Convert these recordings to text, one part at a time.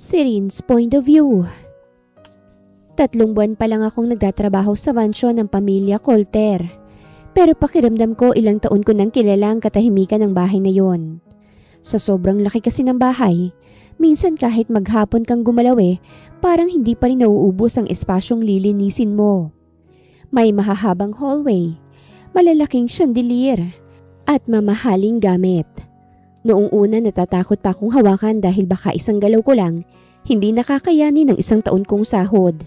Serene's point of view. 3 buwan pa lang akong nagtatrabaho sa mansyon ng pamilya Colter. Pero pakiramdam ko ilang taon ko nang kilala ang katahimikan ng bahay na yon. Sa sobrang laki kasi ng bahay, minsan kahit maghapon kang gumalaw parang hindi pa rin nauubos ang espasyong lilinisin mo. May mahahabang hallway, malalaking chandelier, at mamahaling gamit. Noong una natatakot pa akong hawakan dahil baka isang galaw ko lang, hindi nakakayanin ng 1 taon kong sahod.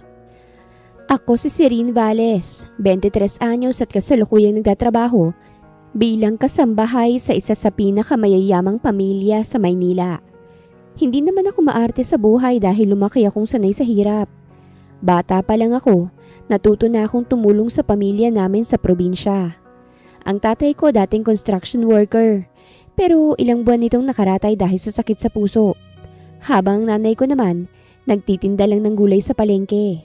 Ako si Serene Valles, 23 anyos at kasalukuyang nagtatrabaho bilang kasambahay sa isa sa pinakamayayamang pamilya sa Maynila. Hindi naman ako maarte sa buhay dahil lumaki akong sanay sa hirap. Bata pa lang ako, natuto na akong tumulong sa pamilya namin sa probinsya. Ang tatay ko dating construction worker, pero ilang buwan nitong nakaratay dahil sa sakit sa puso. Habang nanay ko naman, nagtitinda lang ng gulay sa palengke.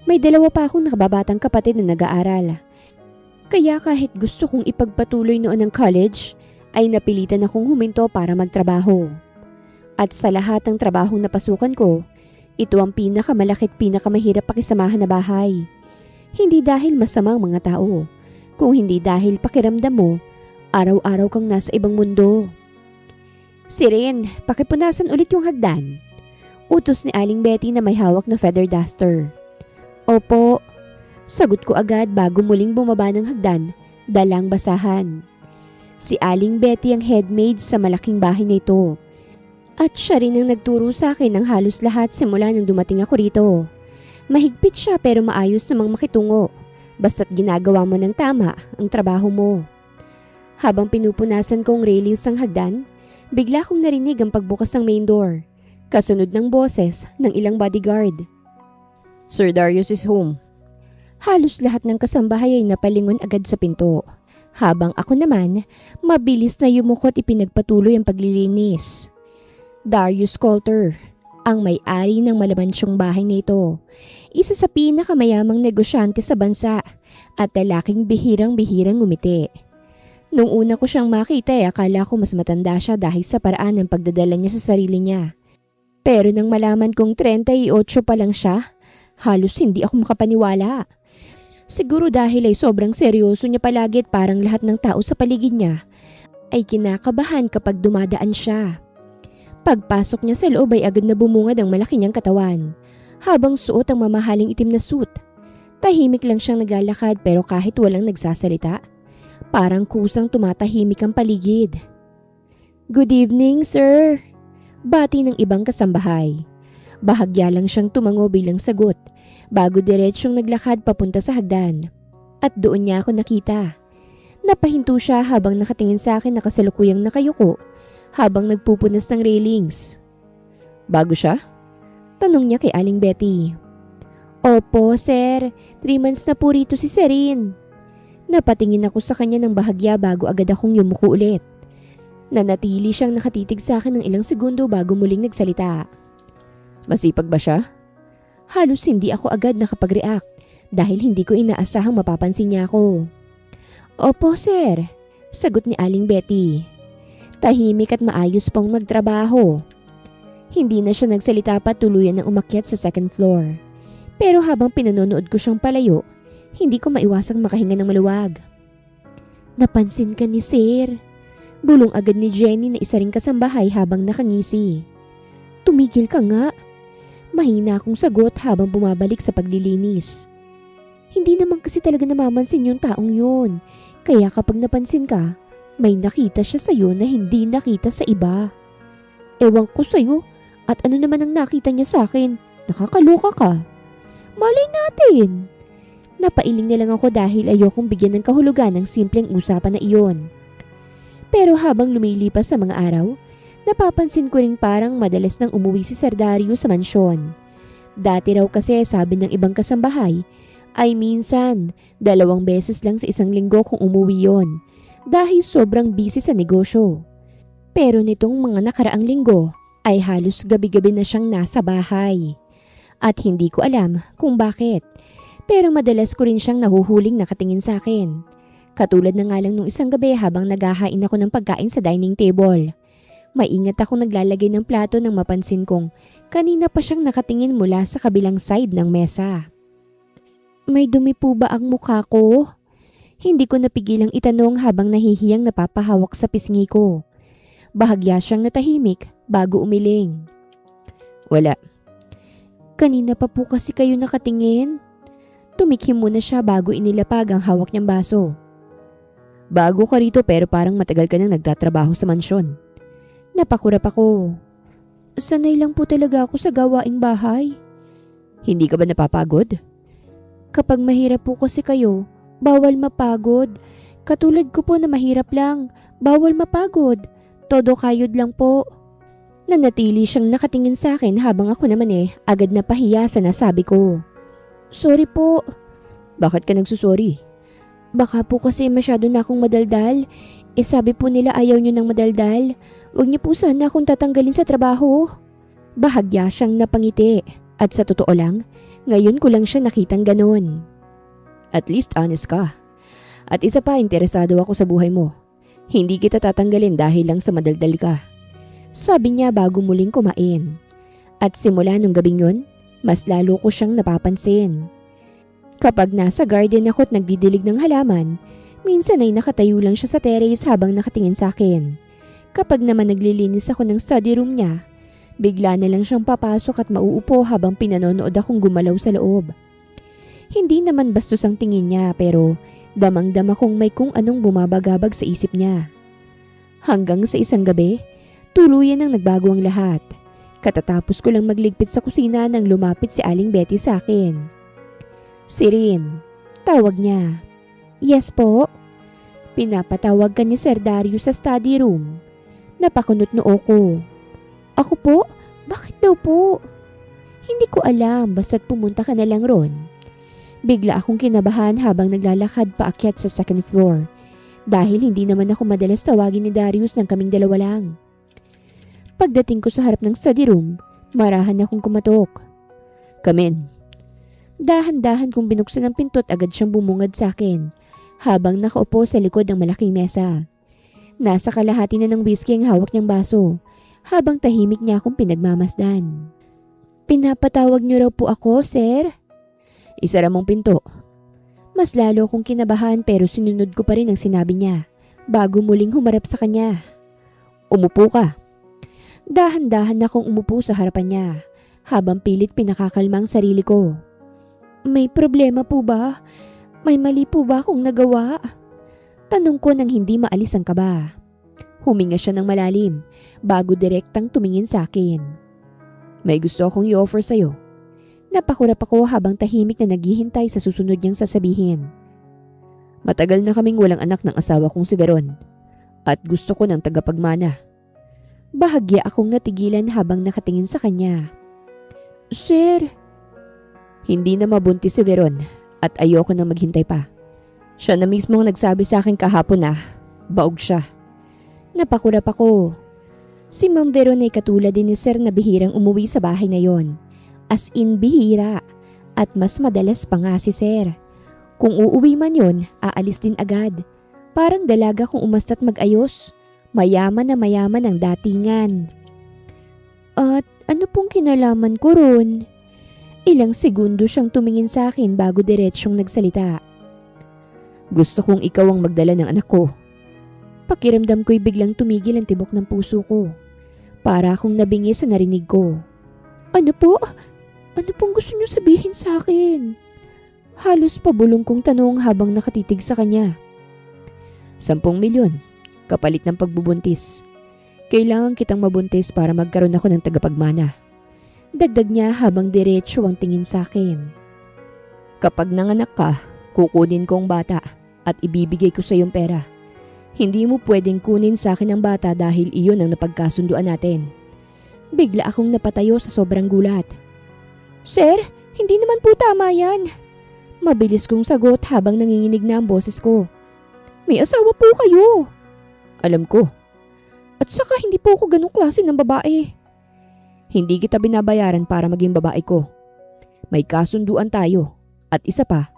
May 2 pa akong nakababatang kapatid na nag-aaral. Kaya kahit gusto kong ipagpatuloy noon ng college, ay napilitan akong huminto para magtrabaho. At sa lahat ng trabahong napasukan ko, ito ang pinakamalaki at pinakamahirap pakisamahan na bahay. Hindi dahil masamang mga tao, kung hindi dahil pakiramdam mo, araw-araw kang nasa ibang mundo. Serene, pakipunasan ulit yung hagdan. Utos ni Aling Betty na may hawak na feather duster. Opo, sagot ko agad bago muling bumaba ng hagdan, dalang basahan. Si Aling Betty ang headmaid sa malaking bahay na ito. At siya rin ang nagturo sa akin ng halos lahat simula nang dumating ako rito. Mahigpit siya pero maayos namang makitungo, basta't ginagawa mo ng tama ang trabaho mo. Habang pinupunasan ko ang railings ng hagdan, bigla kong narinig ang pagbukas ng main door, kasunod ng boses ng ilang bodyguard. Sir Darius is home. Halos lahat ng kasambahay ay napalingon agad sa pinto, habang ako naman, mabilis na yumukot ipinagpatuloy ang paglilinis. Darius Colter, ang may-ari ng malamansyong bahay na ito, isa sa pinakamayamang negosyante sa bansa at lalaking bihirang-bihirang ngumiti. Nung una ko siyang makita akala ko mas matanda siya dahil sa paraan ng pagdadala niya sa sarili niya. Pero nang malaman kong 38 pa lang siya, halos hindi ako makapaniwala. Siguro dahil ay sobrang seryoso niya palagi at parang lahat ng tao sa paligid niya ay kinakabahan kapag dumadaan siya. Pagpasok niya sa loob ay agad na bumungad ang malaki niyang katawan, habang suot ang mamahaling itim na suit. Tahimik lang siyang naglalakad pero kahit walang nagsasalita, parang kusang tumatahimik ang paligid. Good evening, sir. Bati ng ibang kasambahay. Bahagya lang siyang tumango bilang sagot bago diretsyong naglakad papunta sa hagdan. At doon niya ako nakita. Napahinto siya habang nakatingin sa akin na kasalukuyang nakayuko habang nagpupunas ng railings. Bago siya? Tanong niya kay Aling Betty. Opo, sir. 3 months na po rito si Serene. Napatingin ako sa kanya ng bahagya bago agad akong yumuko ulit. Nanatili siyang nakatitig sa akin ng ilang segundo bago muling nagsalita. Masipag ba siya? Halos hindi ako agad nakapag-react dahil hindi ko inaasahang mapapansin niya ako. Opo, sir. Sagot ni Aling Betty. Tahimik at maayos pong magtrabaho. Hindi na siya nagsalita pa tuluyan ng umakyat sa 2nd floor. Pero habang pinanonood ko siyang palayo, hindi ko maiwasang makahinga ng maluwag. Napansin ka ni sir. Bulong agad ni Jenny na isa ring kasambahay habang nakangisi. Tumigil ka nga. Mahina akong sagot habang bumabalik sa paglilinis. Hindi naman kasi talaga namamansin yung taong yun. Kaya kapag napansin ka, may nakita siya sa'yo na hindi nakita sa iba. Ewan ko sa'yo at ano naman ang nakita niya sa akin. Nakakaloka ka. Malay natin. Napailing na lang ako dahil ayokong bigyan ng kahulugan ng simpleng usapan na iyon. Pero habang lumilipas sa mga araw, napapansin ko ring parang madalas nang umuwi si Sir Darius sa mansyon. Dati raw kasi sabi ng ibang kasambahay ay minsan 2 beses lang sa isang linggo kung umuwi yon dahil sobrang busy sa negosyo. Pero nitong mga nakaraang linggo ay halos gabi-gabi na siyang nasa bahay. At hindi ko alam kung bakit. Pero madalas ko rin siyang nahuhuling nakatingin sa akin. Katulad na nga lang nung isang gabi habang naghahain ako ng pagkain sa dining table. Maingat akong naglalagay ng plato nang mapansin kong kanina pa siyang nakatingin mula sa kabilang side ng mesa. May dumi po ba ang mukha ko? Hindi ko napigilang itanong habang nahihiyang napapahawak sa pisngi ko. Bahagya siyang natahimik bago umiling. Wala. Kanina pa po kasi kayo nakatingin. Tumikhim muna siya bago inilapag ang hawak niyang baso. Bago ka rito pero parang matagal ka nang nagtatrabaho sa mansyon. Napakurap ako. Sanay lang po talaga ako sa gawaing bahay. Hindi ka ba napapagod? Kapag mahirap po kasi kayo, bawal mapagod. Katulad ko po na mahirap lang, bawal mapagod. Todo kayod lang po. Nanatili siyang nakatingin sa akin habang ako naman agad na pahiya sa nasabi ko. Sorry po. Bakit ka nagsusorry? Baka po kasi masyado na akong madaldal. Sabi po nila ayaw nyo ng madaldal. Huwag niyo po sana akong tatanggalin sa trabaho. Bahagya siyang napangiti. At sa totoo lang, ngayon ko lang siya nakitang ganon. At least honest ka. At isa pa, interesado ako sa buhay mo. Hindi kita tatanggalin dahil lang sa madaldal ka. Sabi niya bago muling kumain. At simula nung gabing yun, mas lalo ko siyang napapansin. Kapag nasa garden ako't nagdidilig ng halaman, minsan ay nakatayo lang siya sa terrace habang nakatingin sa akin. Kapag naman naglilinis ako ng study room niya, bigla na lang siyang papasok at mauupo habang pinanonood akong gumalaw sa loob. Hindi naman bastos ang tingin niya pero damang-dama kong may kung anong bumabagabag sa isip niya. Hanggang sa isang gabi, tuluyan ang nagbago ang lahat. Katatapos ko lang magligpit sa kusina nang lumapit si Aling Betty sa akin. Sirin, tawag niya. Yes po. Pinapatawag ka ni Sir Darius sa study room. Napakunot noo ko. Ako po? Bakit daw po? Hindi ko alam, basta't pumunta ka na lang ron. Bigla akong kinabahan habang naglalakad paakyat sa second floor. Dahil hindi naman ako madalas tawagin ni Darius nang kaming dalawa lang. Pagdating ko sa harap ng study room, marahan akong kumatok. Come in. Dahan-dahan kong binuksan ang pinto at agad siyang bumungad sa akin habang nakaupo sa likod ng malaking mesa. Nasa kalahati na ng whiskey ang hawak niyang baso habang tahimik niya akong pinagmamasdan. Pinapatawag niyo raw po ako, sir? Isara mong pinto. Mas lalo akong kinabahan pero sinunod ko pa rin ang sinabi niya bago muling humarap sa kanya. Umupo ka. Dahan-dahan akong umupo sa harapan niya habang pilit pinakakalma ang sarili ko. May problema po ba? May mali po ba akong nagawa? Tanong ko nang hindi maalis ang kaba. Huminga siya ng malalim bago direktang tumingin sa akin. May gusto akong i-offer sa'yo. Napakurap ako habang tahimik na naghihintay sa susunod niyang sasabihin. Matagal na kaming walang anak ng asawa kong si Veron at gusto ko ng tagapagmana. Bahagya akong natigilan habang nakatingin sa kanya. Sir, hindi na mabuntis si Veron at ayoko nang maghintay pa. Siya na mismo ang nagsabi sa akin kahapon na baog siya. Napakurap ako. Si Ma'am Veron ay katulad din ni Sir na bihirang umuwi sa bahay na yon. As in bihira. At mas madalas pa nga si Sir. Kung uuwi man yon, aalis din agad. Parang dalaga kung umasta't mag-ayos. Mayaman na mayaman ang datingan. At ano pong kinalaman ko ron? Ilang segundo siyang tumingin sa akin bago diretsyong nagsalita. Gusto kong ikaw ang magdala ng anak ko. Pakiramdam ko'y biglang tumigil ang tibok ng puso ko. Para akong nabingi sa narinig ko. Ano po? Ano pong gusto niyo sabihin sa akin? Halos pabulong kong tanong habang nakatitig sa kanya. 10 milyon, kapalit ng pagbubuntis. Kailangan kitang mabuntis para magkaroon ako ng tagapagmana. Dagdag niya habang diretso ang tingin sa akin. Kapag nanganak ka, kukunin ko ang bata at ibibigay ko sa iyong pera. Hindi mo pwedeng kunin sa akin ang bata dahil iyon ang napagkasunduan natin. Bigla akong napatayo sa sobrang gulat. Sir, hindi naman po tama yan. Mabilis kong sagot habang nanginginig na ang boses ko. May asawa po kayo. Alam ko. At saka hindi po ako ganong klase ng babae. Hindi kita binabayaran para maging babae ko. May kasunduan tayo. At isa pa,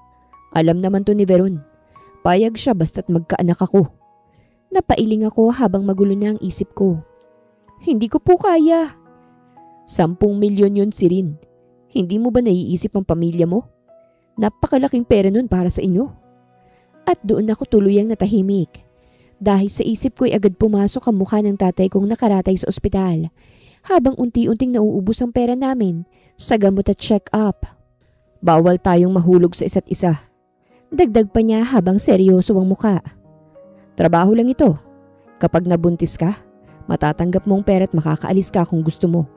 alam naman to ni Veron. Payag siya basta't magkaanak ako. Napailing ako habang magulo na ang isip ko. Hindi ko po kaya. 10 milyon yun, Sirin. Hindi mo ba naiisip ang pamilya mo? Napakalaking pera nun para sa inyo. At doon ako tuluyang natahimik. Dahil sa isip ko'y agad pumasok ang mukha ng tatay kong nakaratay sa ospital. Habang unti-unting nauubos ang pera namin sa gamot at check-up. Bawal tayong mahulog sa isa't isa. Dagdag pa niya habang seryoso ang muka. Trabaho lang ito. Kapag nabuntis ka, matatanggap mong pera at makakaalis ka kung gusto mo.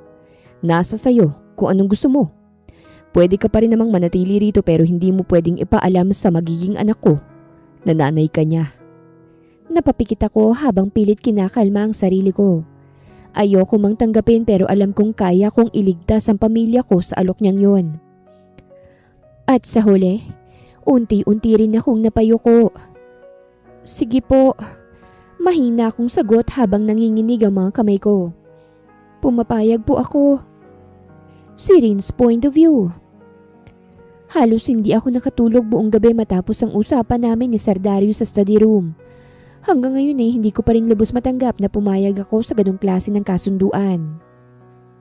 Nasa sayo kung anong gusto mo. Pwede ka pa rin namang manatili rito pero hindi mo pwedeng ipaalam sa magiging anak ko na nanay ka niya. Napapikit ako habang pilit kinakalma ang sarili ko. Ayoko mang tanggapin pero alam kong kaya kong iligtas ang pamilya ko sa alok niyang yon. At sa huli, unti-unti rin akong napayuko. Sige po, mahina akong sagot habang nanginginig ang mga kamay ko. Pumapayag po ako. Sirin's point of view. Halos hindi ako nakatulog buong gabi matapos ang usapan namin ni Sir Darius sa study room. Hanggang ngayon hindi ko pa rin lubos matanggap na pumayag ako sa ganong klase ng kasunduan.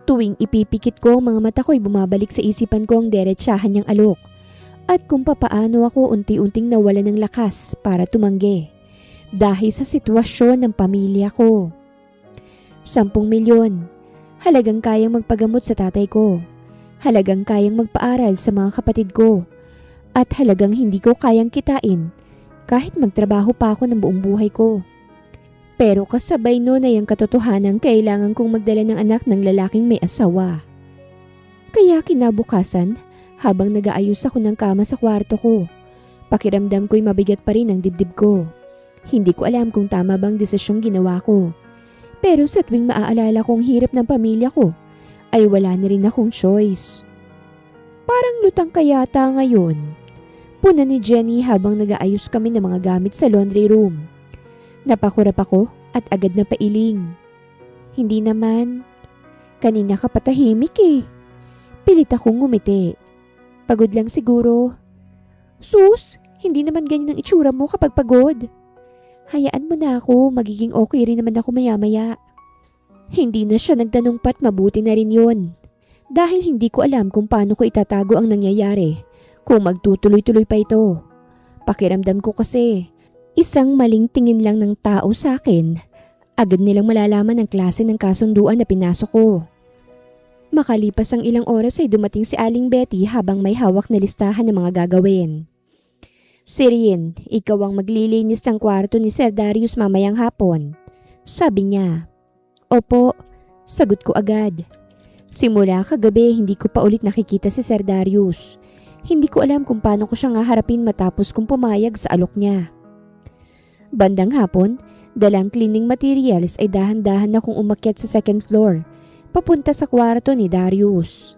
Tuwing ipipikit ko, mga mata ko'y bumabalik sa isipan ko ang derechahan niyang alok at kung papaano ako unti-unting nawala ng lakas para tumanggi dahil sa sitwasyon ng pamilya ko. 10 milyon, halagang kayang magpagamot sa tatay ko, halagang kayang magpaaral sa mga kapatid ko, at halagang hindi ko kayang kitain kahit magtrabaho pa ako ng buong buhay ko. Pero kasabay noon ay ang katotohanan kailangan kong magdala ng anak ng lalaking may asawa. Kaya kinabukasan, habang nag-aayos ako ng kama sa kwarto ko, pakiramdam ko'y mabigat pa rin ang dibdib ko. Hindi ko alam kung tama bang desisyong ginawa ko. Pero sa tuwing maaalala kong hirap ng pamilya ko, ay wala na rin akong choice. Parang lutang kayata ngayon. Puna ni Jenny habang nag-aayos kami ng mga gamit sa laundry room. Napakurap ako at agad na pailing. Hindi naman. Kanina ka patahimik eh. Pilit akong ngumiti. Pagod lang siguro. Sus, hindi naman ganyan ang itsura mo kapag pagod. Hayaan mo na ako, magiging okay rin naman ako maya-maya. Hindi na siya nagtanong pat mabuti na rin yun. Dahil hindi ko alam kung paano ko itatago ang nangyayari, kung magtutuloy-tuloy pa ito. Pakiramdam ko kasi, isang maling tingin lang ng tao sa akin, agad nilang malalaman ang klase ng kasunduan na pinasok ko. Makalipas ang ilang oras ay dumating si Aling Betty habang may hawak na listahan ng mga gagawin. Sirin, ikaw ang maglilinis ng kwarto ni Sir Darius mamayang hapon. Sabi niya. Opo, sagot ko agad. Simula kagabi hindi ko pa ulit nakikita si Sir Darius. Hindi ko alam kung paano ko siya nga harapin matapos kong pumayag sa alok niya. Bandang hapon, dalang cleaning materials ay dahan-dahan akong umakyat sa second floor, papunta sa kwarto ni Darius.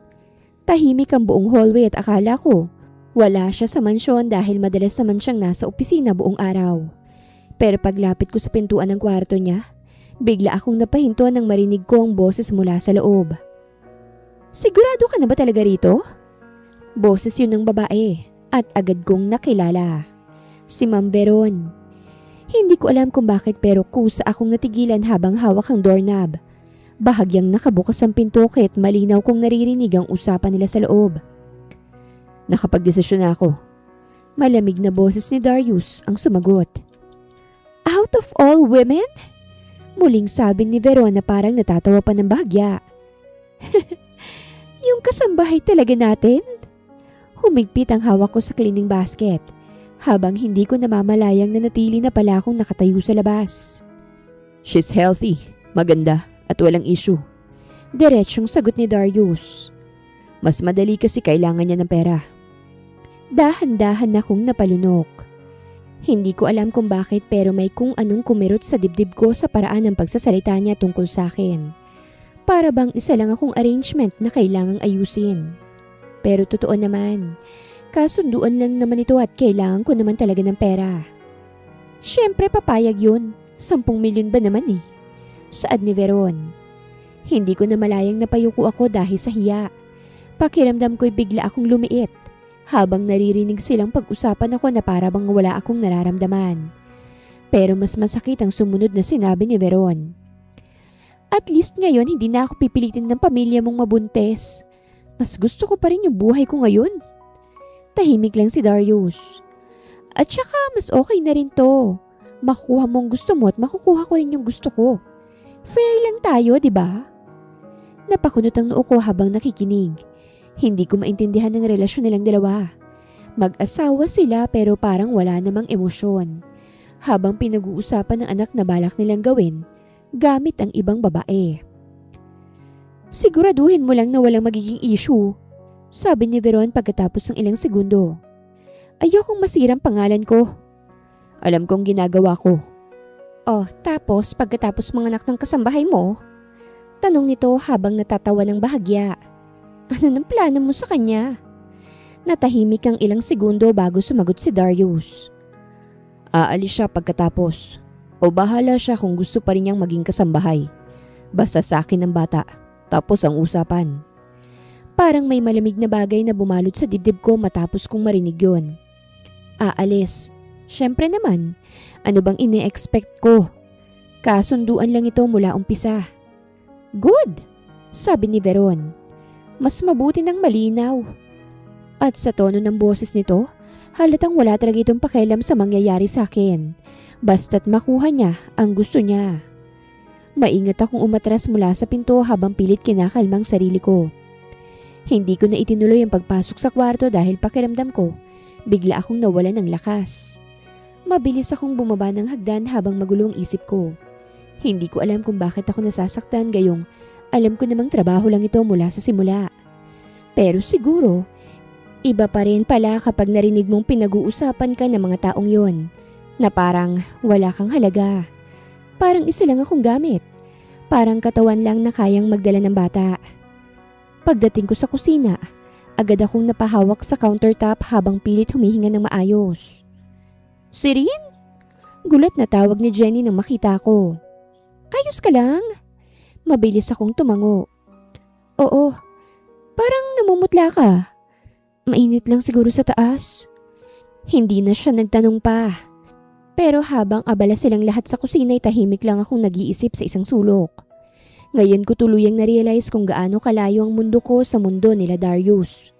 Tahimik ang buong hallway at akala ko, wala siya sa mansyon dahil madalas naman siyang nasa opisina buong araw. Pero paglapit ko sa pintuan ng kwarto niya, bigla akong napahinto nang marinig ko ang boses mula sa loob. Sigurado ka na ba talaga rito? Boses yun ng babae at agad kong nakilala. Si Ma'am Veron. Hindi ko alam kung bakit pero kusa akong natigilan habang hawak ang doorknob. Bahagyang nakabukas ang pinto kahit malinaw kong naririnig ang usapan nila sa loob. Nakapagdesisyon na ako. Malamig na boses ni Darius ang sumagot. Out of all women? Muling sabi ni Veron na parang natatawa pa ng bahagya. Yung kasambahay talaga natin? Humigpit ang hawak ko sa cleaning basket habang hindi ko namamalayang nanatili na pala akong nakatayo sa labas. She's healthy, maganda at walang issue. Diretsyong sagot ni Darius. Mas madali kasi kailangan niya ng pera. Dahan-dahan akong napalunok. Hindi ko alam kung bakit pero may kung anong kumirot sa dibdib ko sa paraan ng pagsasalita niya tungkol sa akin. Para bang isa lang akong arrangement na kailangang ayusin. Pero totoo naman, kasunduan lang naman ito at kailangan ko naman talaga ng pera. Siyempre papayag yun, 10 milyon ba naman eh. Saad ni Veron. Hindi ko na malayang napayuko ako dahil sa hiya. Pakiramdam ko'y bigla akong lumiit habang naririnig silang pag-usapan ako na para bang wala akong nararamdaman. Pero mas masakit ang sumunod na sinabi ni Veron. At least ngayon hindi na ako pipilitin ng pamilya mong mabuntis. Mas gusto ko pa rin yung buhay ko ngayon. Tahimik lang si Darius. At saka mas okay na rin to. Makukuha mo ang gusto mo at makukuha ko rin yung gusto ko. Fair lang tayo, di ba? Napakunot ang noo ko habang nakikinig. Hindi ko maintindihan ang relasyon nilang dalawa. Mag-asawa sila pero parang wala namang emosyon. Habang pinag-uusapan ng anak na balak nilang gawin, gamit ang ibang babae. Siguraduhin mo lang na walang magiging issue, sabi ni Veron pagkatapos ng ilang segundo. Ayokong masirang pangalan ko. Alam kong ginagawa ko. Oh, tapos pagkatapos manganak ng kasambahay mo? Tanong nito habang natatawa ng bahagya. Ano ng plano mo sa kanya? Natahimik ang ilang segundo bago sumagot si Darius. Aalis siya pagkatapos. O bahala siya kung gusto pa rin niyang maging kasambahay. Basta sa akin ng bata. Tapos ang usapan. Parang may malamig na bagay na bumalot sa dibdib ko matapos kong marinig yun. Aalis. Siyempre naman. Ano bang ini-expect ko? Kasunduan lang ito mula umpisa. Good, sabi ni Veron. Mas mabuti ng malinaw. At sa tono ng boses nito, halatang wala talaga itong pakialam sa mangyayari sa akin. Basta't makuha niya ang gusto niya. Maingat akong umatras mula sa pinto habang pilit kinakalmang sarili ko. Hindi ko na itinuloy ang pagpasok sa kwarto dahil pakiramdam ko, bigla akong nawalan ng lakas. Mabilis akong bumaba ng hagdan habang magulo ang isip ko. Hindi ko alam kung bakit ako nasasaktan gayong alam ko namang trabaho lang ito mula sa simula. Pero siguro, iba pa rin pala kapag narinig mong pinag-uusapan ka ng mga taong yon na parang wala kang halaga. Parang isa lang akong gamit. Parang katawan lang na kayang magdala ng bata. Pagdating ko sa kusina, agad akong napahawak sa countertop habang pilit humihinga ng maayos. Sirin? Gulat na tawag ni Jenny nang makita ko. Ayos ka lang? Mabilis akong tumango. Oo, parang namumutla ka. Mainit lang siguro sa taas. Hindi na siya nagtanong pa. Pero habang abala silang lahat sa kusina ay tahimik lang akong nag-iisip sa isang sulok. Ngayon ko tuluyang na-realize kung gaano kalayo ang mundo ko sa mundo nila Darius.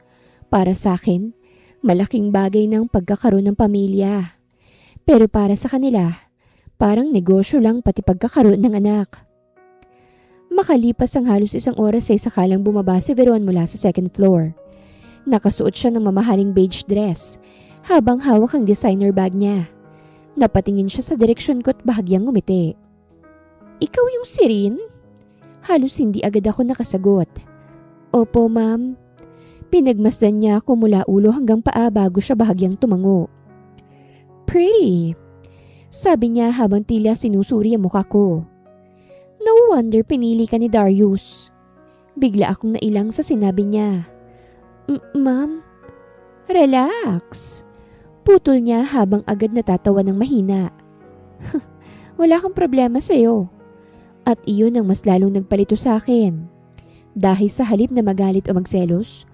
Para sa akin, malaking bagay ng pagkakaroon ng pamilya. Pero para sa kanila, parang negosyo lang pati pagkakaroon ng anak. Makalipas ang halos isang oras ay sakalang bumaba si Veron mula sa second floor. Nakasuot siya ng mamahaling beige dress habang hawak ang designer bag niya. Napatingin siya sa direksyon ko at bahagyang ngumiti. Ikaw yung Sirin? Halos hindi agad ako nakasagot. Opo, ma'am. Pinagmasdan niya ako mula ulo hanggang paa bago siya bahagyang tumango. Pretty, sabi niya habang tila sinusuri ang mukha ko. No wonder pinili ka ni Darius. Bigla akong nailang sa sinabi niya. Ma'am, relax. Putol niya habang agad natatawa ng mahina. Wala kang problema sa'yo. At iyon ang mas lalong nagpalito sa akin. Dahil sa halip na magalit o magselos,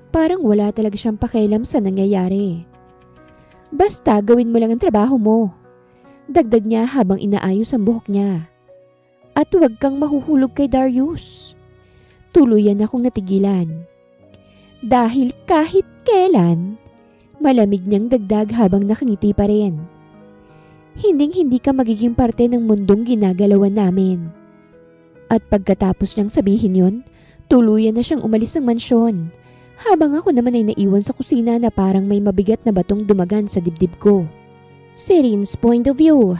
parang wala talaga siyang pakialam sa nangyayari. Basta gawin mo lang ang trabaho mo. Dagdag niya habang inaayos ang buhok niya. At huwag kang mahuhulog kay Darius. Tuluyan akong natigilan. Dahil kahit kailan, malamig niyang dagdag habang nakangiti pa rin. Hinding-hindi ka magiging parte ng mundong ginagalawan namin. At pagkatapos niyang sabihin yun, tuluyan na siyang umalis ng mansyon. Habang ako naman ay naiwan sa kusina na parang may mabigat na batong dumagan sa dibdib ko. Sirin's point of view.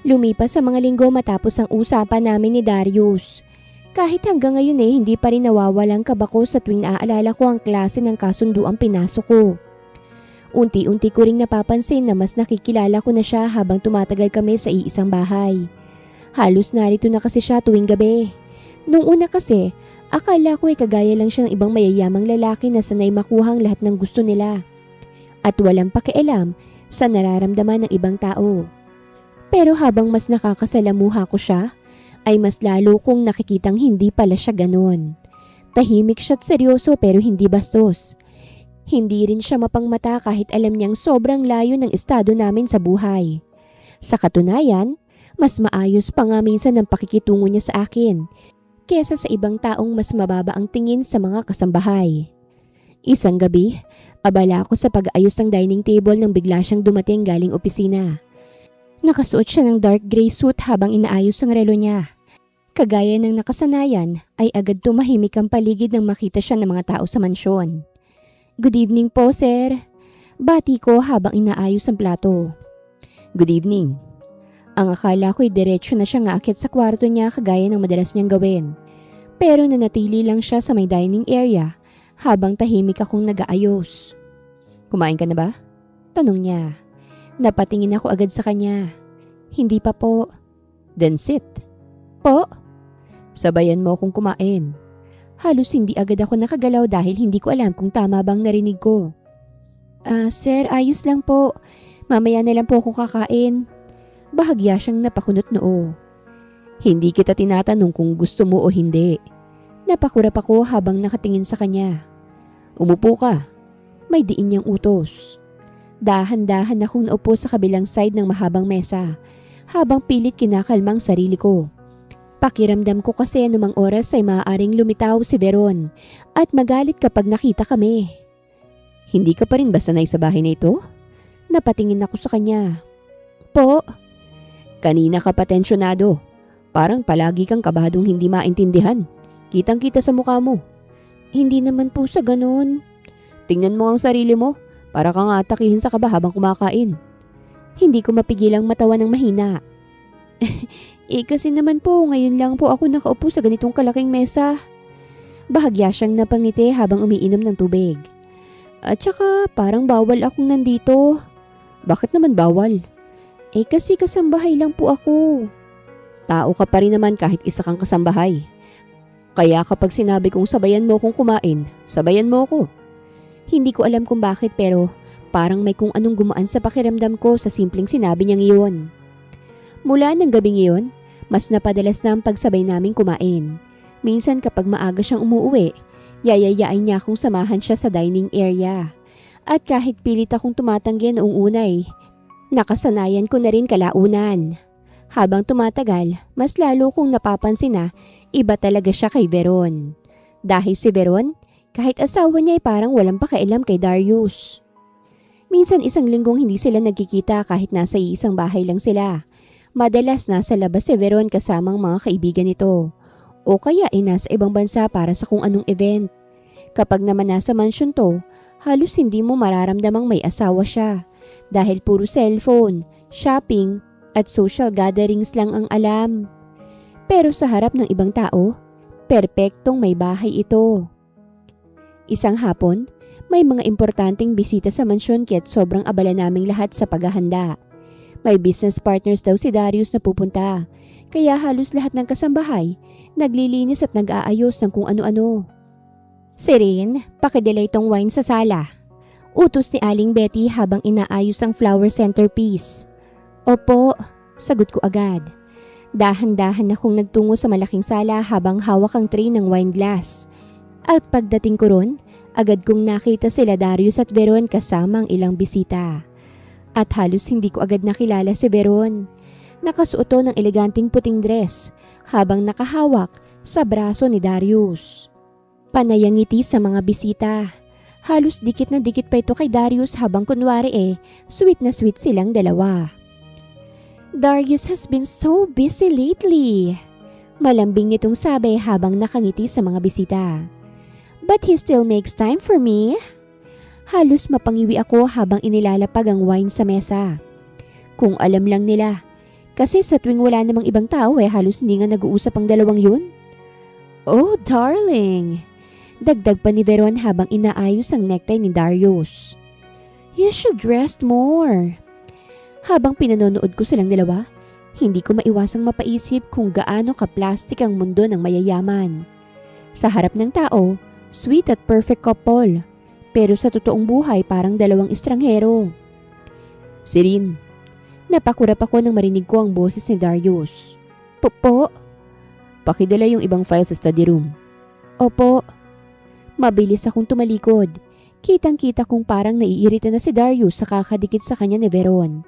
Lumipas sa mga linggo matapos ang usapan namin ni Darius. Kahit hanggang ngayon hindi pa rin nawawalang kaba ko sa tuwing naaalala ko ang klase ng kasunduang pinasok ko. Unti-unti ko ring napapansin na mas nakikilala ko na siya habang tumatagal kami sa iisang bahay. Halos narito na kasi siya tuwing gabi. Nung una kasi, akala ko kagaya lang siya ng ibang mayayamang lalaki na sanay makuhang lahat ng gusto nila. At walang pakialam sa nararamdaman ng ibang tao. Pero habang mas nakakasalamuha ko siya, ay mas lalo kong nakikitang hindi pala siya ganon. Tahimik siya't seryoso pero hindi bastos. Hindi rin siya mapangmata kahit alam niyang sobrang layo ng estado namin sa buhay. Sa katunayan, Mas maayos pa nga minsan ang pakikitungo niya sa akin kesa sa ibang taong mas mababa ang tingin sa mga kasambahay. Isang gabi, abala ako sa pag-ayos ng dining table nang bigla siyang dumating galing opisina. Nakasuot siya ng dark gray suit habang inaayos ang relo niya. Kagaya ng nakasanayan ay agad tumahimik ang paligid nang makita siya ng mga tao sa mansyon. "Good evening po, sir." Bati ko habang inaayos ang plato. Good evening. Ang akala ko'y diretsyo na siya aakyat sa kwarto niya kagaya ng madalas niyang gawin. Pero nanatili lang siya sa may dining area habang tahimik akong nag-aayos. Kumain ka na ba? Tanong niya. Napatingin ako agad sa kanya. "Hindi pa po." Then sit. "Po?" Sabayan mo akong kumain. Halos hindi agad ako nakagalaw dahil hindi ko alam kung tama bang narinig ko. Sir, ayos lang po. Mamaya na lang po ako kakain." Bahagya siyang napakunot noo. Hindi kita tinatanong kung gusto mo o hindi. Napakurap ako habang nakatingin sa kanya. Umupo ka. May diin niyang utos. Dahan-dahan akong naupo sa kabilang side ng mahabang mesa habang pilit kinakalmang sarili ko. Pakiramdam ko kasi anumang oras ay maaaring lumitaw si Veron at magalit kapag nakita kami. Hindi ka pa rin ba sanay sa bahay na ito? Napatingin ako sa kanya. "Po?" Kanina ka pa tensyonado. Parang palagi kang kabadong hindi maintindihan. Kitang-kita sa mukha mo. "Hindi naman po sa ganun." Tingnan mo ang sarili mo. Para kang atakihin sa kaba habang kumakain. Hindi ko mapigilang matawa ng mahina. Kasi naman po ngayon lang po ako nakaupo sa ganitong kalaking mesa." Bahagya siyang napangiti habang umiinom ng tubig. "At saka parang bawal akong nandito." Bakit naman bawal? Kasi kasambahay lang po ako." Tao ka pa rin naman kahit isa kang kasambahay. Kaya kapag sinabi kong sabayan mo kong kumain, sabayan mo ko. Hindi ko alam kung bakit pero parang may kung anong gumaan sa pakiramdam ko sa simpleng sinabi niyang iyon. Mula ng gabing iyon, mas napadalas na ang pagsabay naming kumain. Minsan kapag maaga siyang umuuwi, yayayain niya akong samahan siya sa dining area. At kahit pilit akong tumatanggi noong unay, nakasanayan ko na rin kalaunan. Habang tumatagal, mas lalo kong napapansin na iba talaga siya kay Veron. Dahil si Veron, kahit asawa niya ay parang walang pakialam kay Darius. Minsan isang linggong hindi sila nagkikita kahit nasa iisang bahay lang sila. Madalas nasa labas si Veron kasamang mga kaibigan nito. O kaya ay nasa ibang bansa para sa kung anong event. Kapag naman nasa mansyon to, halos hindi mo mararamdamang may asawa siya. Dahil puro cellphone, shopping, at social gatherings lang ang alam. Pero sa harap ng ibang tao, perpektong may bahay ito. Isang hapon, may mga importanteng bisita sa mansyon kaya't sobrang abala naming lahat sa paghahanda. May business partners daw si Darius na pupunta, kaya halos lahat ng kasambahay naglilinis at nag-aayos ng kung ano-ano. "Sirin, pakidala itong wine sa sala." Utos ni Aling Betty habang inaayos ang flower centerpiece. "Opo," sagot ko agad. Dahan-dahan akong nagtungo sa malaking sala habang hawak ang tray ng wine glass. At pagdating ko ron, agad kong nakita sila Darius at Veron kasama ang ilang bisita. At halos hindi ko agad nakilala si Veron. Nakasuot ng eleganteng puting dress habang nakahawak sa braso ni Darius. Panay ang ngiti sa mga bisita. Halos dikit na dikit pa ito kay Darius habang kunwari sweet na sweet silang dalawa. "Darius has been so busy lately," malambing nitong sabi habang nakangiti sa mga bisita. "But he still makes time for me." Halos mapangiwi ako habang inilalapag ang wine sa mesa. Kung alam lang nila, kasi sa tuwing wala namang ibang tao halos hindi nga nag-uusap ang dalawang yun. "Oh darling," dagdag pa ni Veron habang inaayos ang necktie ni Darius. "You should rest more." Habang pinanonood ko silang dalawa, hindi ko maiwasang mapaisip kung gaano ka-plastic ang mundo ng mayayaman. Sa harap ng tao, sweet at perfect couple, pero sa totoong buhay parang dalawang estranghero. "Sirin." Napakurap ako nang marinig ko ang boses ni Darius. "Po?" "Pakidala yung ibang file sa study room." "Opo." Mabilis akong tumalikod. Kitang-kita kong parang naiirita na si Darius sa kakadikit sa kanya ni Veron.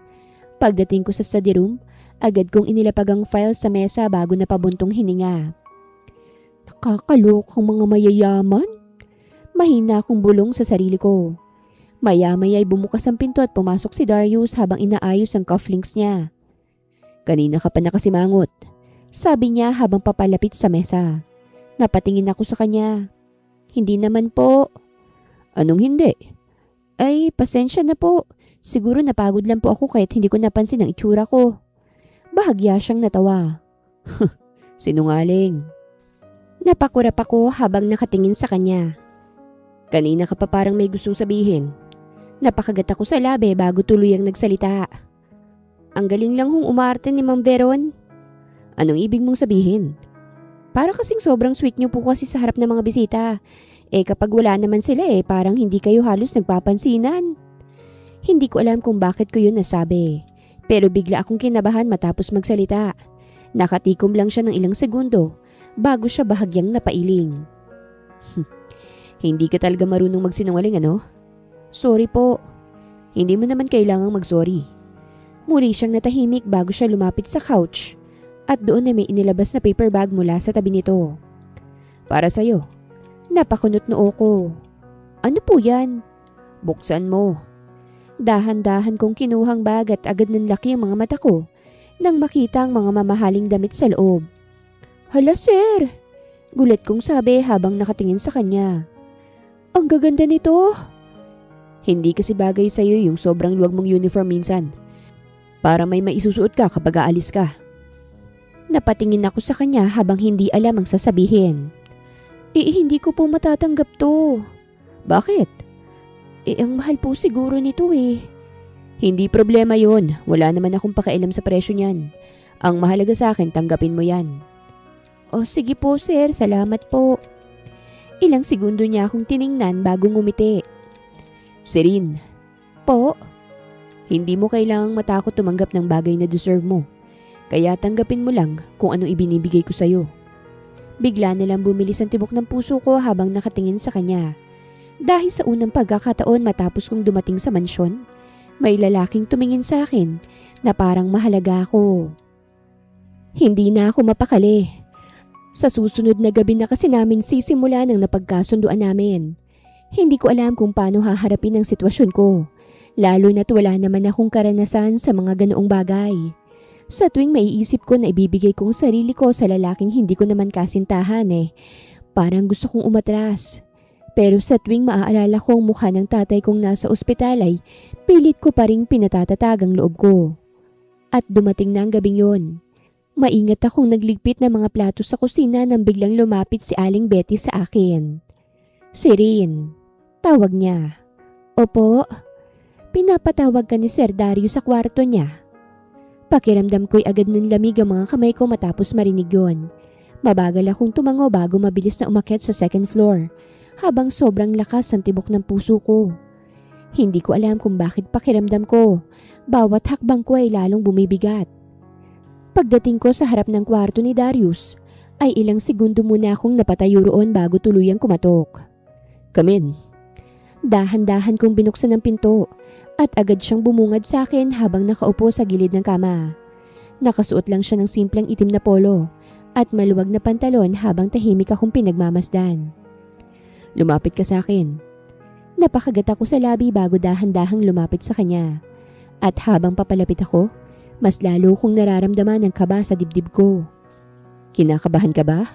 Pagdating ko sa study room, Agad kong inilapag ang file sa mesa bago napabuntong hininga. Nakakalokang mga mayayaman. Mahina akong bulong sa sarili ko. Maya-maya ay bumukas ang pinto at pumasok si Darius habang inaayos ang cufflinks niya. Kanina ka pa nakasimangot, sabi niya habang papalapit sa mesa. Napatingin ako sa kanya. Hindi naman po. Anong hindi? Ay, pasensya na po. Siguro napagod lang po ako kahit hindi ko napansin ang itsura ko. Bahagya siyang natawa. Sinungaling. Napakurap ako habang nakatingin sa kanya. Kanina ka pa parang may gustong sabihin. Napakagat ako sa labi bago tuluyang nagsalita. Ang galing lang hong umarte ni Ma'am Veron. Anong ibig mong sabihin? Para kasing sobrang sweet niyo po kasi sa harap ng mga bisita. Kapag wala naman sila parang hindi kayo halos nagpapansinan. Hindi ko alam kung bakit ko yun nasabi. Pero bigla akong kinabahan matapos magsalita. Nakatikom lang siya ng ilang segundo bago siya bahagyang napailing. Hindi ka talaga marunong magsinungaling, ano? Sorry po. Hindi mo naman kailangang mag-sorry. Muli siyang natahimik bago siya lumapit sa couch at doon na may inilabas na paper bag mula sa tabi nito. Para sa'yo. Napakunot noo ko. Ano po yan? Buksan mo. Dahan-dahan kong kinuhang bag at agad nanlaki ang mga mata ko nang makita ang mga mamahaling damit sa loob. Hala sir! Gulat kong sabi habang nakatingin sa kanya. Ang gaganda nito! Hindi kasi bagay sa'yo yung sobrang luwag mong uniform minsan. Para may maisusuot ka kapag aalis ka. Napatingin ako sa kanya habang hindi alam ang sasabihin. Hindi ko po matatanggap to. Bakit? Ang mahal po siguro nito Hindi problema yon. Wala naman akong pakialam sa presyo niyan. Ang mahalaga sa akin, tanggapin mo yan. O sige po sir, salamat po. Ilang segundo niya akong tiningnan bago ngumiti. Serene. Po? Hindi mo kailangang matakot tumanggap ng bagay na deserve mo. Kaya tanggapin mo lang kung ano ibinibigay ko sa'yo. Bigla na lang bumilis ang tibok ng puso ko habang nakatingin sa kanya. Dahil sa unang pagkakataon matapos kong dumating sa mansyon, may lalaking tumingin sa akin na parang mahalaga ako. Hindi na ako mapakali. Sa susunod na gabi na kasi namin sisimula ng napagkasunduan namin. Hindi ko alam kung paano haharapin ang sitwasyon ko, lalo na't wala naman akong karanasan sa mga ganoong bagay. Sa tuwing maiisip ko na ibibigay kong sarili ko sa lalaking hindi ko naman kasintahan parang gusto kong umatras. Pero sa tuwing maaalala ko ang mukha ng tatay kong nasa ospital ay pilit ko pa ring pinatatatag ang loob ko. At dumating na ang gabing yon. Maingat akong nagligpit ng mga plato sa kusina nang biglang lumapit si Aling Betty sa akin. Serene. Tawag niya. Opo. Pinapatawag ka ni Sir Darius sa kwarto niya. Pakiramdam ko'y agad ng lamig ang mga kamay ko matapos marinig yon. Mabagal akong tumango bago mabilis na umakyat sa second floor, habang sobrang lakas ang tibok ng puso ko. Hindi ko alam kung bakit pakiramdam ko. Bawat hakbang ko ay lalong bumibigat. Pagdating ko sa harap ng kwarto ni Darius, ay ilang segundo muna akong napatayo roon bago tuluyang kumatok. Come in. Dahan-dahan kong binuksan ang pinto at agad siyang bumungad sa akin habang nakaupo sa gilid ng kama. Nakasuot lang siya ng simpleng itim na polo at maluwag na pantalon habang tahimik akong pinagmamasdan. Lumapit ka sa akin. Napakagat ako sa labi bago dahan-dahang lumapit sa kanya. At habang papalapit ako, mas lalo kong nararamdaman ang kaba sa dibdib ko. Kinakabahan ka ba?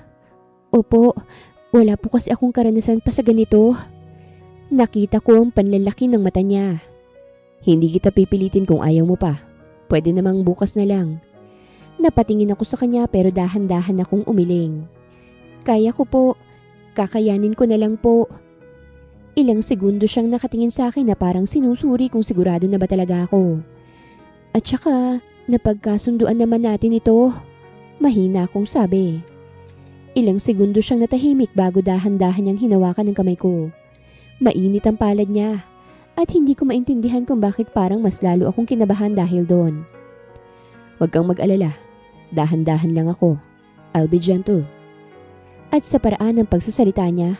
Opo, wala po kasi akong karanasan pa sa ganito. Nakita ko ang panlalaki ng mata niya. Hindi kita pipilitin kung ayaw mo pa. Pwede namang bukas na lang. Napatingin ako sa kanya pero dahan-dahan akong umiling. Kaya ko po. Kakayanin ko na lang po. Ilang segundo siyang nakatingin sa akin na parang sinusuri kung sigurado na ba talaga ako. At saka, napagkasunduan naman natin ito. Mahina akong sabi. Ilang segundo siyang natahimik bago dahan-dahan niyang hinawakan ng kamay ko. Mainit ang palad niya at hindi ko maintindihan kung bakit parang mas lalo akong kinabahan dahil doon. Huwag kang mag-alala. Dahan-dahan lang ako. I'll be gentle. At sa paraan ng pagsasalita niya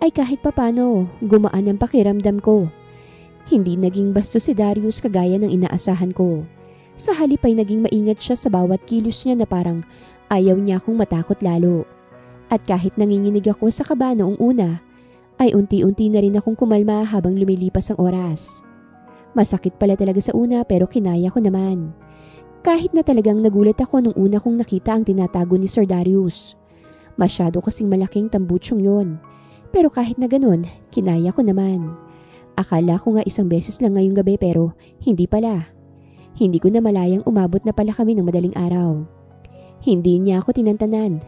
ay kahit papano gumaan ang pakiramdam ko. Hindi naging bastos si Darius kagaya ng inaasahan ko. Sa halip ay naging maingat siya sa bawat kilos niya na parang ayaw niya akong matakot lalo. At kahit nanginginig ako sa kaba noong una, ay unti-unti na rin akong kumalma habang lumilipas ang oras. Masakit pala talaga sa una pero kinaya ko naman. Kahit na talagang nagulat ako nung una kong nakita ang tinatago ni Sir Darius. Masyado kasing malaking tambutsyong yon. Pero kahit na ganun, kinaya ko naman. Akala ko nga isang beses lang ngayong gabi pero hindi pala. Hindi ko na malayang umabot na pala kami ng madaling araw. Hindi niya ako tinantanan.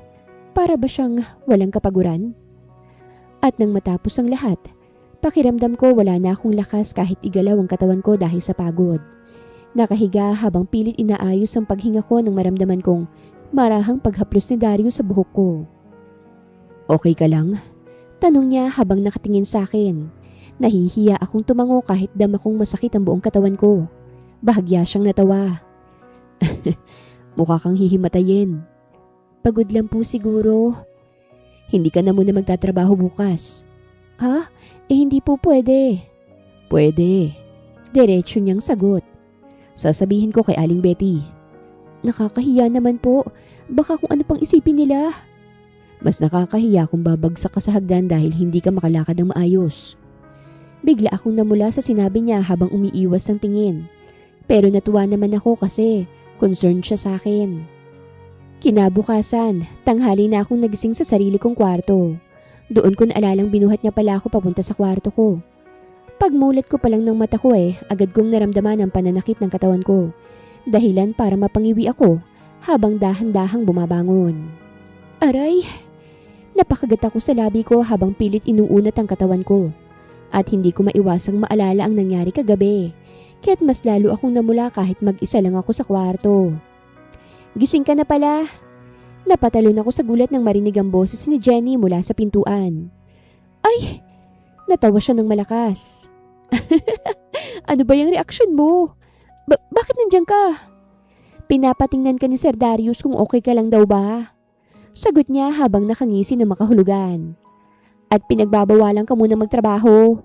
Para ba siyang walang kapaguran? At nang matapos ang lahat, pakiramdam ko wala na akong lakas kahit igalaw ang katawan ko dahil sa pagod. Nakahiga habang pilit inaayos ang paghinga ko nang maramdaman kong marahang paghaplos ni Dario sa buhok ko. Okay ka lang? Tanong niya habang nakatingin sa akin. Nahihiya akong tumango kahit dama kong masakit ang buong katawan ko. Bahagya siyang natawa. Mukha kang hihimatayin. Pagod lang po siguro. Hindi ka na muna magtatrabaho bukas. Ha? Hindi po pwede. Pwede. Diretso niyang sagot. Sasabihin ko kay Aling Betty. Nakakahiya naman po. Baka kung ano pang isipin nila. Mas nakakahiya kung babagsak ka sa hagdan dahil hindi ka makalakad ng maayos. Bigla akong namula sa sinabi niya habang umiiwas ng tingin. Pero natuwa naman ako kasi concerned siya sa akin. Kinabukasan, tanghali na akong nagising sa sarili kong kwarto. Doon ko naalalang binuhat niya pala ako papunta sa kwarto ko. Pagmulat ko pa lang ng mata ko agad kong naramdaman ang pananakit ng katawan ko. Dahilan para mapangiwi ako habang dahan-dahang bumabangon. Aray! Napakagat ako sa labi ko habang pilit inuunat ang katawan ko. At hindi ko maiwasang maalala ang nangyari kagabi. Kaya't mas lalo akong namula kahit mag-isa lang ako sa kwarto. Gising ka na pala. Napatalon ako sa gulat nang marinig ang boses ni Jenny mula sa pintuan. Ay! Natawa siya ng malakas. Ano ba yung reaksyon mo? Bakit nandiyan ka? Pinapatingnan ka ni Sir Darius kung okay ka lang daw ba? Sagot niya habang nakangisi na makahulugan. At pinagbabawalan ka muna magtrabaho.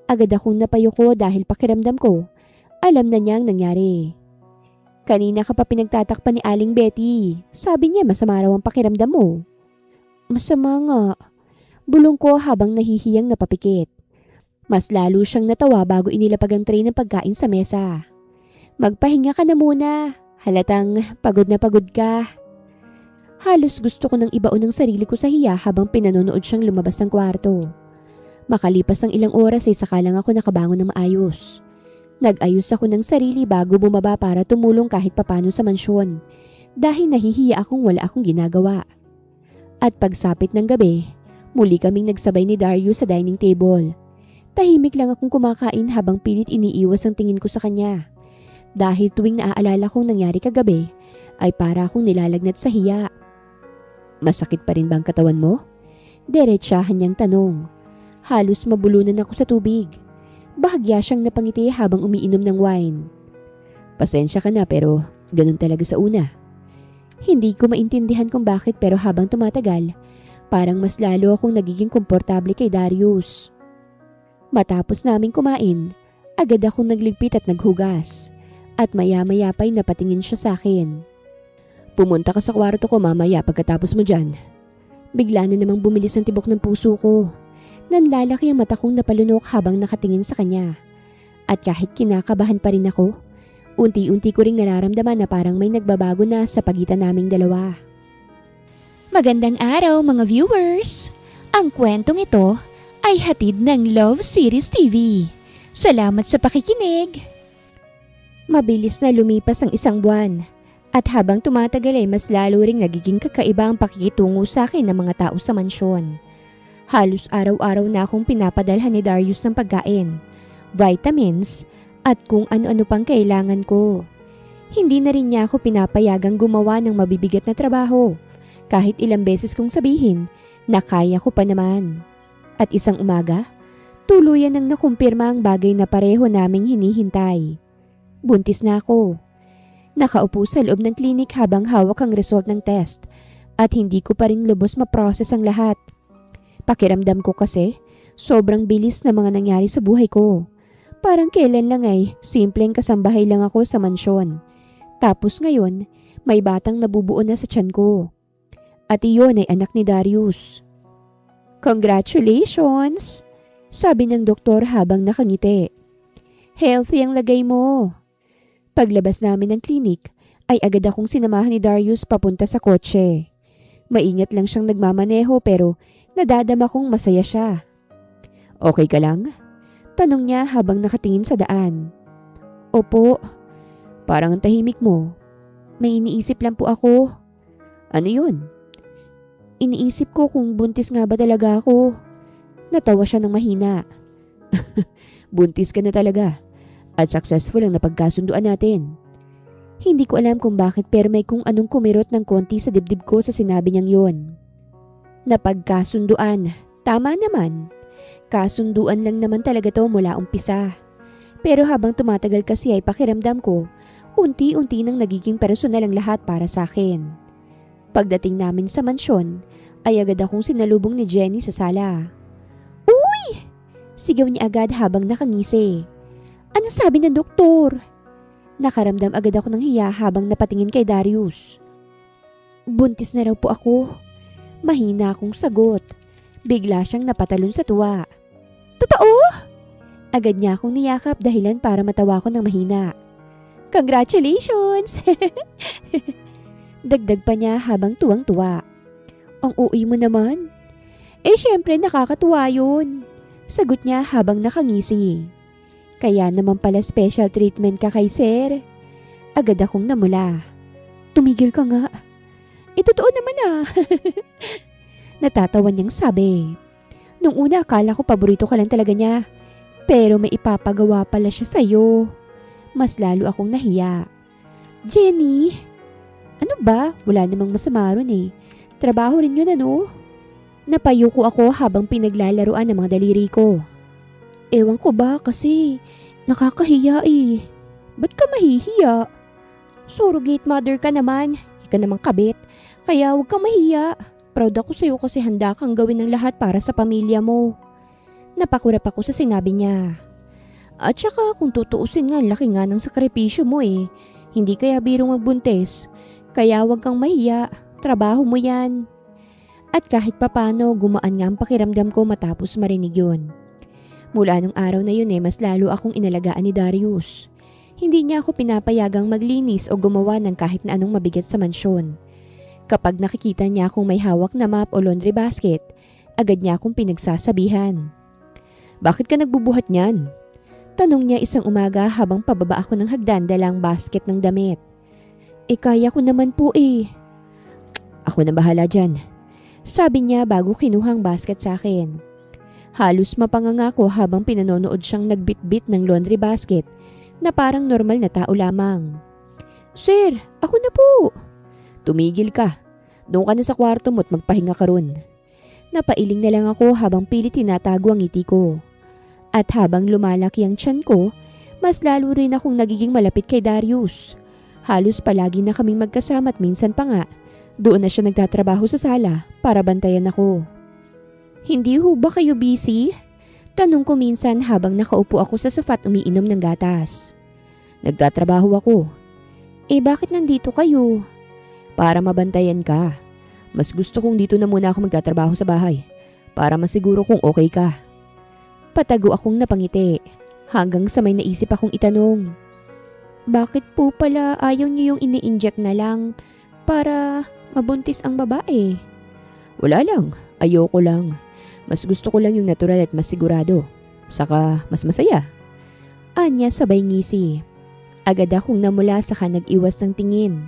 Agad akong napayuko dahil pakiramdam ko, alam na niya ang nangyari. Kanina ka pa pinagtatakpan ni Aling Betty. Sabi niya masama raw ang pakiramdam mo. Masama nga. Bulong ko habang nahihiyang napapikit. Mas lalo siyang natawa bago inilapag ang tray ng pagkain sa mesa. Magpahinga ka na muna. Halatang pagod na pagod ka. Halos gusto ko nang ibaon ang sarili ko sa hiya habang pinanonood siyang lumabas ng kwarto. Makalipas ang ilang oras ay saka lang ako nakabangon ng maayos. Nag-ayos ako ng sarili bago bumaba para tumulong kahit papano sa mansyon dahil nahihiya akong wala akong ginagawa. At pagsapit ng gabi, muli kaming nagsabay ni Darius sa dining table. Tahimik lang akong kumakain habang pilit iniiwas ang tingin ko sa kanya. Dahil tuwing naaalala kong nangyari kagabi, ay para akong nilalagnat sa hiya. Masakit pa rin ba ang katawan mo? Diretsahan niyang tanong. Halos mabulunan ako sa tubig. Bahagya siyang napangiti habang umiinom ng wine. Pasensya ka na pero ganun talaga sa una. Hindi ko maintindihan kung bakit pero habang tumatagal, parang mas lalo akong nagiging komportable kay Darius. Matapos naming kumain, agad akong nagligpit at naghugas. At maya-maya pa'y napatingin siya sa akin. Pumunta ka sa kwarto ko mamaya pagkatapos mo dyan. Bigla na namang bumilis ang tibok ng puso ko. Nanlalaki ang mata kong napalunok habang nakatingin sa kanya. At kahit kinakabahan pa rin ako, unti-unti ko ring nararamdaman na parang may nagbabago na sa pagitan naming dalawa. Magandang araw mga viewers! Ang kwentong ito ay hatid ng Love Series TV. Salamat sa pakikinig! Mabilis na lumipas ang isang buwan. At habang tumatagal ay mas lalo ring nagiging kakaiba ang pakikitungo sa akin ng mga tao sa mansyon. Halos araw-araw na akong pinapadalhan ni Darius ng pagkain, vitamins, at kung ano-ano pang kailangan ko. Hindi na rin niya ako pinapayagang gumawa ng mabibigat na trabaho, kahit ilang beses kong sabihin na kaya ko pa naman. At isang umaga, tuluyan nang nakumpirma ang bagay na pareho naming hinihintay. Buntis na ako. Nakaupo sa loob ng klinik habang hawak ang result ng test at hindi ko pa rin lubos ma-process ang lahat. Pakiramdam ko kasi, sobrang bilis na mga nangyari sa buhay ko. Parang kailan lang ay simpleng kasambahay lang ako sa mansyon. Tapos ngayon, may batang nabubuo na sa tiyan ko. At iyon ay anak ni Darius. Congratulations! Sabi ng doktor habang nakangiti. Healthy ang lagay mo. Paglabas namin ng klinik, ay agad akong sinamahan ni Darius papunta sa kotse. Maingat lang siyang nagmamaneho pero nadadama kong masaya siya. Okay ka lang? Tanong niya habang nakatingin sa daan. Opo. Parang ang tahimik mo. May iniisip lang po ako. Ano yun? Iniisip ko kung buntis nga ba talaga ako. Natawa siya ng mahina. Buntis ka na talaga. At successful ang napagkasunduan natin. Hindi ko alam kung bakit pero may kung anong kumirot ng konti sa dibdib ko sa sinabi niyang yon. Napagkasunduan. Tama naman. Kasunduan lang naman talaga to mula umpisa. Pero habang tumatagal kasi ay pakiramdam ko, unti-unti nang nagiging personal ang lahat para sa akin. Pagdating namin sa mansyon, ay agad akong sinalubong ni Jenny sa sala. Uy! Sigaw niya agad habang nakangisi. Ano sabi ng doktor? Nakaramdam agad ako ng hiya habang napatingin kay Darius. Buntis na raw po ako. Mahina akong sagot. Bigla siyang napatalon sa tuwa. Totoo? Agad niya akong niyakap dahilan para matawa ko ng mahina. Congratulations! Dagdag pa niya habang tuwang-tuwa. Ang uwi mo naman. Syempre nakakatuwa yun. Sagot niya habang nakangisi. Kaya naman pala special treatment ka kay sir. Agad akong namula. Tumigil ka nga. Totoo naman ah. Natatawa niyang sabi. Nung una akala ko paborito ka lang talaga niya. Pero may ipapagawa pala siya sa'yo. Mas lalo akong nahiya. Jenny, ano ba? Wala namang masama ron eh. Trabaho rin yun ano? Napayuko ako habang pinaglalaruan ng mga daliri ko. Ewan ko ba kasi nakakahiya eh. Ba't ka mahihiya? Surrogate mother ka naman. Ika namang kabit. Kaya huwag kang mahiya. Proud ako sa'yo kasi handa kang gawin ng lahat para sa pamilya mo. Napakurap ako sa sinabi niya. At saka kung tutuusin nga, laki nga ng sakripisyo mo eh. Hindi kaya birong magbuntis. Kaya huwag kang mahiya. Trabaho mo yan. At kahit papano, gumaan nga ang pakiramdam ko matapos marinig yun. Mula nung araw na yun mas lalo akong inalagaan ni Darius. Hindi niya ako pinapayagang maglinis o gumawa ng kahit na anong mabigat sa mansyon. Kapag nakikita niya akong may hawak na map o laundry basket, agad niya akong pinagsasabihan. Bakit ka nagbubuhat niyan? Tanong niya isang umaga habang pababa ako ng hagdan dalang basket ng damit. Kaya ko naman po eh. Ako na bahala dyan. Sabi niya bago kinuhang basket sa akin. Halos mapanganga ko habang pinanonood siyang nagbitbit ng laundry basket na parang normal na tao lamang. Sir, ako na po. Tumigil ka. Doon ka na sa kwarto mo at magpahinga ka ron. Napailing na lang ako habang pilit tinatago ang ngiti ko. At habang lumalaki ang tiyan ko, mas lalo rin akong nagiging malapit kay Darius. Halos palagi na kaming magkasama at minsan pa nga, doon na siya nagtatrabaho sa sala para bantayan ako. Hindi ho ba kayo busy? Tanong ko minsan habang nakaupo ako sa sofa at umiinom ng gatas. Nagtatrabaho ako. Bakit nandito kayo? Para mabantayan ka. Mas gusto kong dito na muna ako magtatrabaho sa bahay para masiguro kung okay ka. Patago akong napangiti hanggang sa may naisip akong itanong. Bakit po pala ayaw niyo yung ini-inject na lang para mabuntis ang babae? Wala lang, ayoko lang. Mas gusto ko lang yung natural at mas sigurado. Saka mas masaya. Anya sabay ngisi. Agad akong namula saka nag-iwas ng tingin.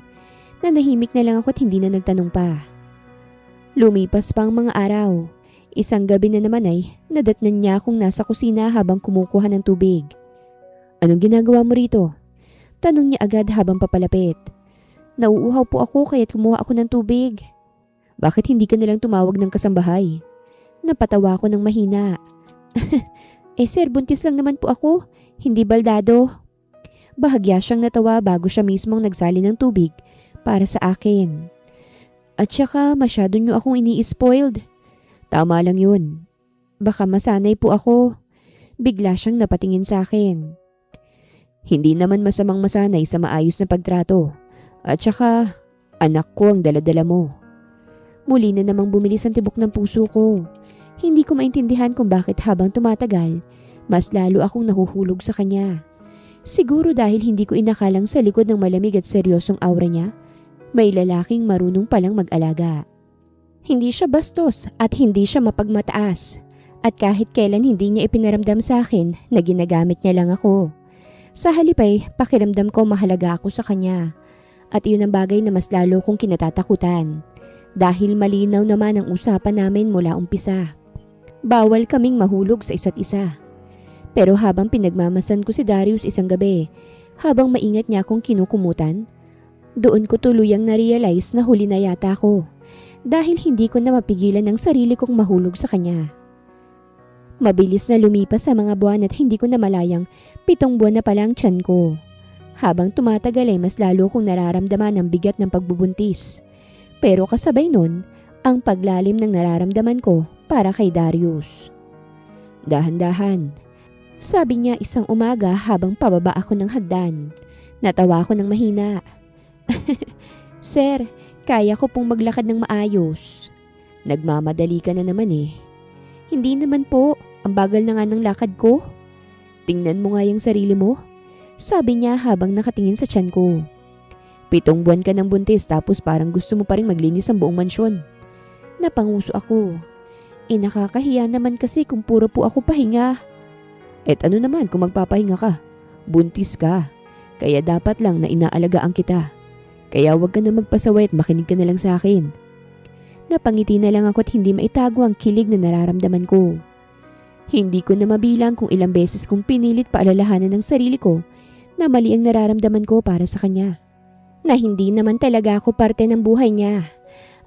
Nanahimik na lang ako at hindi na nagtanong pa. Lumipas pa ang mga araw. Isang gabi na naman ay nadatnan niya akong nasa kusina habang kumukuha ng tubig. Anong ginagawa mo rito? Tanong niya agad habang papalapit. Nauuhaw po ako kaya't kumuha ako ng tubig. Bakit hindi ka nalang tumawag ng kasambahay? Napatawa ko ng mahina. Sir, buntis lang naman po ako. Hindi baldado. Bahagya siyang natawa bago siya mismong nagsali ng tubig para sa akin. At saka masyado niyo akong ini-spoiled. Tama lang yun. Baka masanay po ako. Bigla siyang napatingin sa akin. Hindi naman masamang masanay sa maayos na pagtrato. At saka, anak ko ang daladala mo. Muli na namang bumilis ang tibok ng puso ko. Hindi ko maintindihan kung bakit habang tumatagal, mas lalo akong nahuhulog sa kanya. Siguro dahil hindi ko inakalang sa likod ng malamig at seryosong aura niya, may lalaking marunong palang mag-alaga. Hindi siya bastos at hindi siya mapagmataas. At kahit kailan hindi niya ipinaramdam sa akin na ginagamit niya lang ako. Sa halip ay pakiramdam ko mahalaga ako sa kanya. At iyon ang bagay na mas lalo kong kinatatakutan. Dahil malinaw naman ang usapan namin mula umpisa. Bawal kaming mahulog sa isa't isa. Pero habang pinagmamasan ko si Darius isang gabi, habang maingat niya akong kinukumutan, doon ko tuluyang na-realize na huli na yata ako. Dahil hindi ko na mapigilan ang sarili kong mahulog sa kanya. Mabilis na lumipas sa mga buwan at hindi ko na malayang 7 buwan na pala ang tiyan ko. Habang tumatagal ay mas lalo kong nararamdaman ang bigat ng pagbubuntis. Pero kasabay nun, ang paglalim ng nararamdaman ko para kay Darius. Dahan-dahan, sabi niya isang umaga habang pababa ako ng hagdan. Natawa ako ng mahina. Sir, kaya ko pong maglakad ng maayos. Nagmamadali ka na naman eh. Hindi naman po, ang bagal na nga ng lakad ko. Tingnan mo nga yung sarili mo. Sabi niya habang nakatingin sa tiyan ko. 7 buwan ka ng buntis tapos parang gusto mo pa rin maglinis ang buong mansyon. Napanguso ako. Nakakahiya naman kasi kung puro po ako pahinga. Et ano naman kung magpapahinga ka? Buntis ka. Kaya dapat lang na inaalagaan kita. Kaya wag ka na magpasaway at makinig ka na lang sa akin. Napangiti na lang ako at hindi maitago ang kilig na nararamdaman ko. Hindi ko na mabilang kung ilang beses kong pinilit paalalahanan ng sarili ko na mali ang nararamdaman ko para sa kanya. Na hindi naman talaga ako parte ng buhay niya.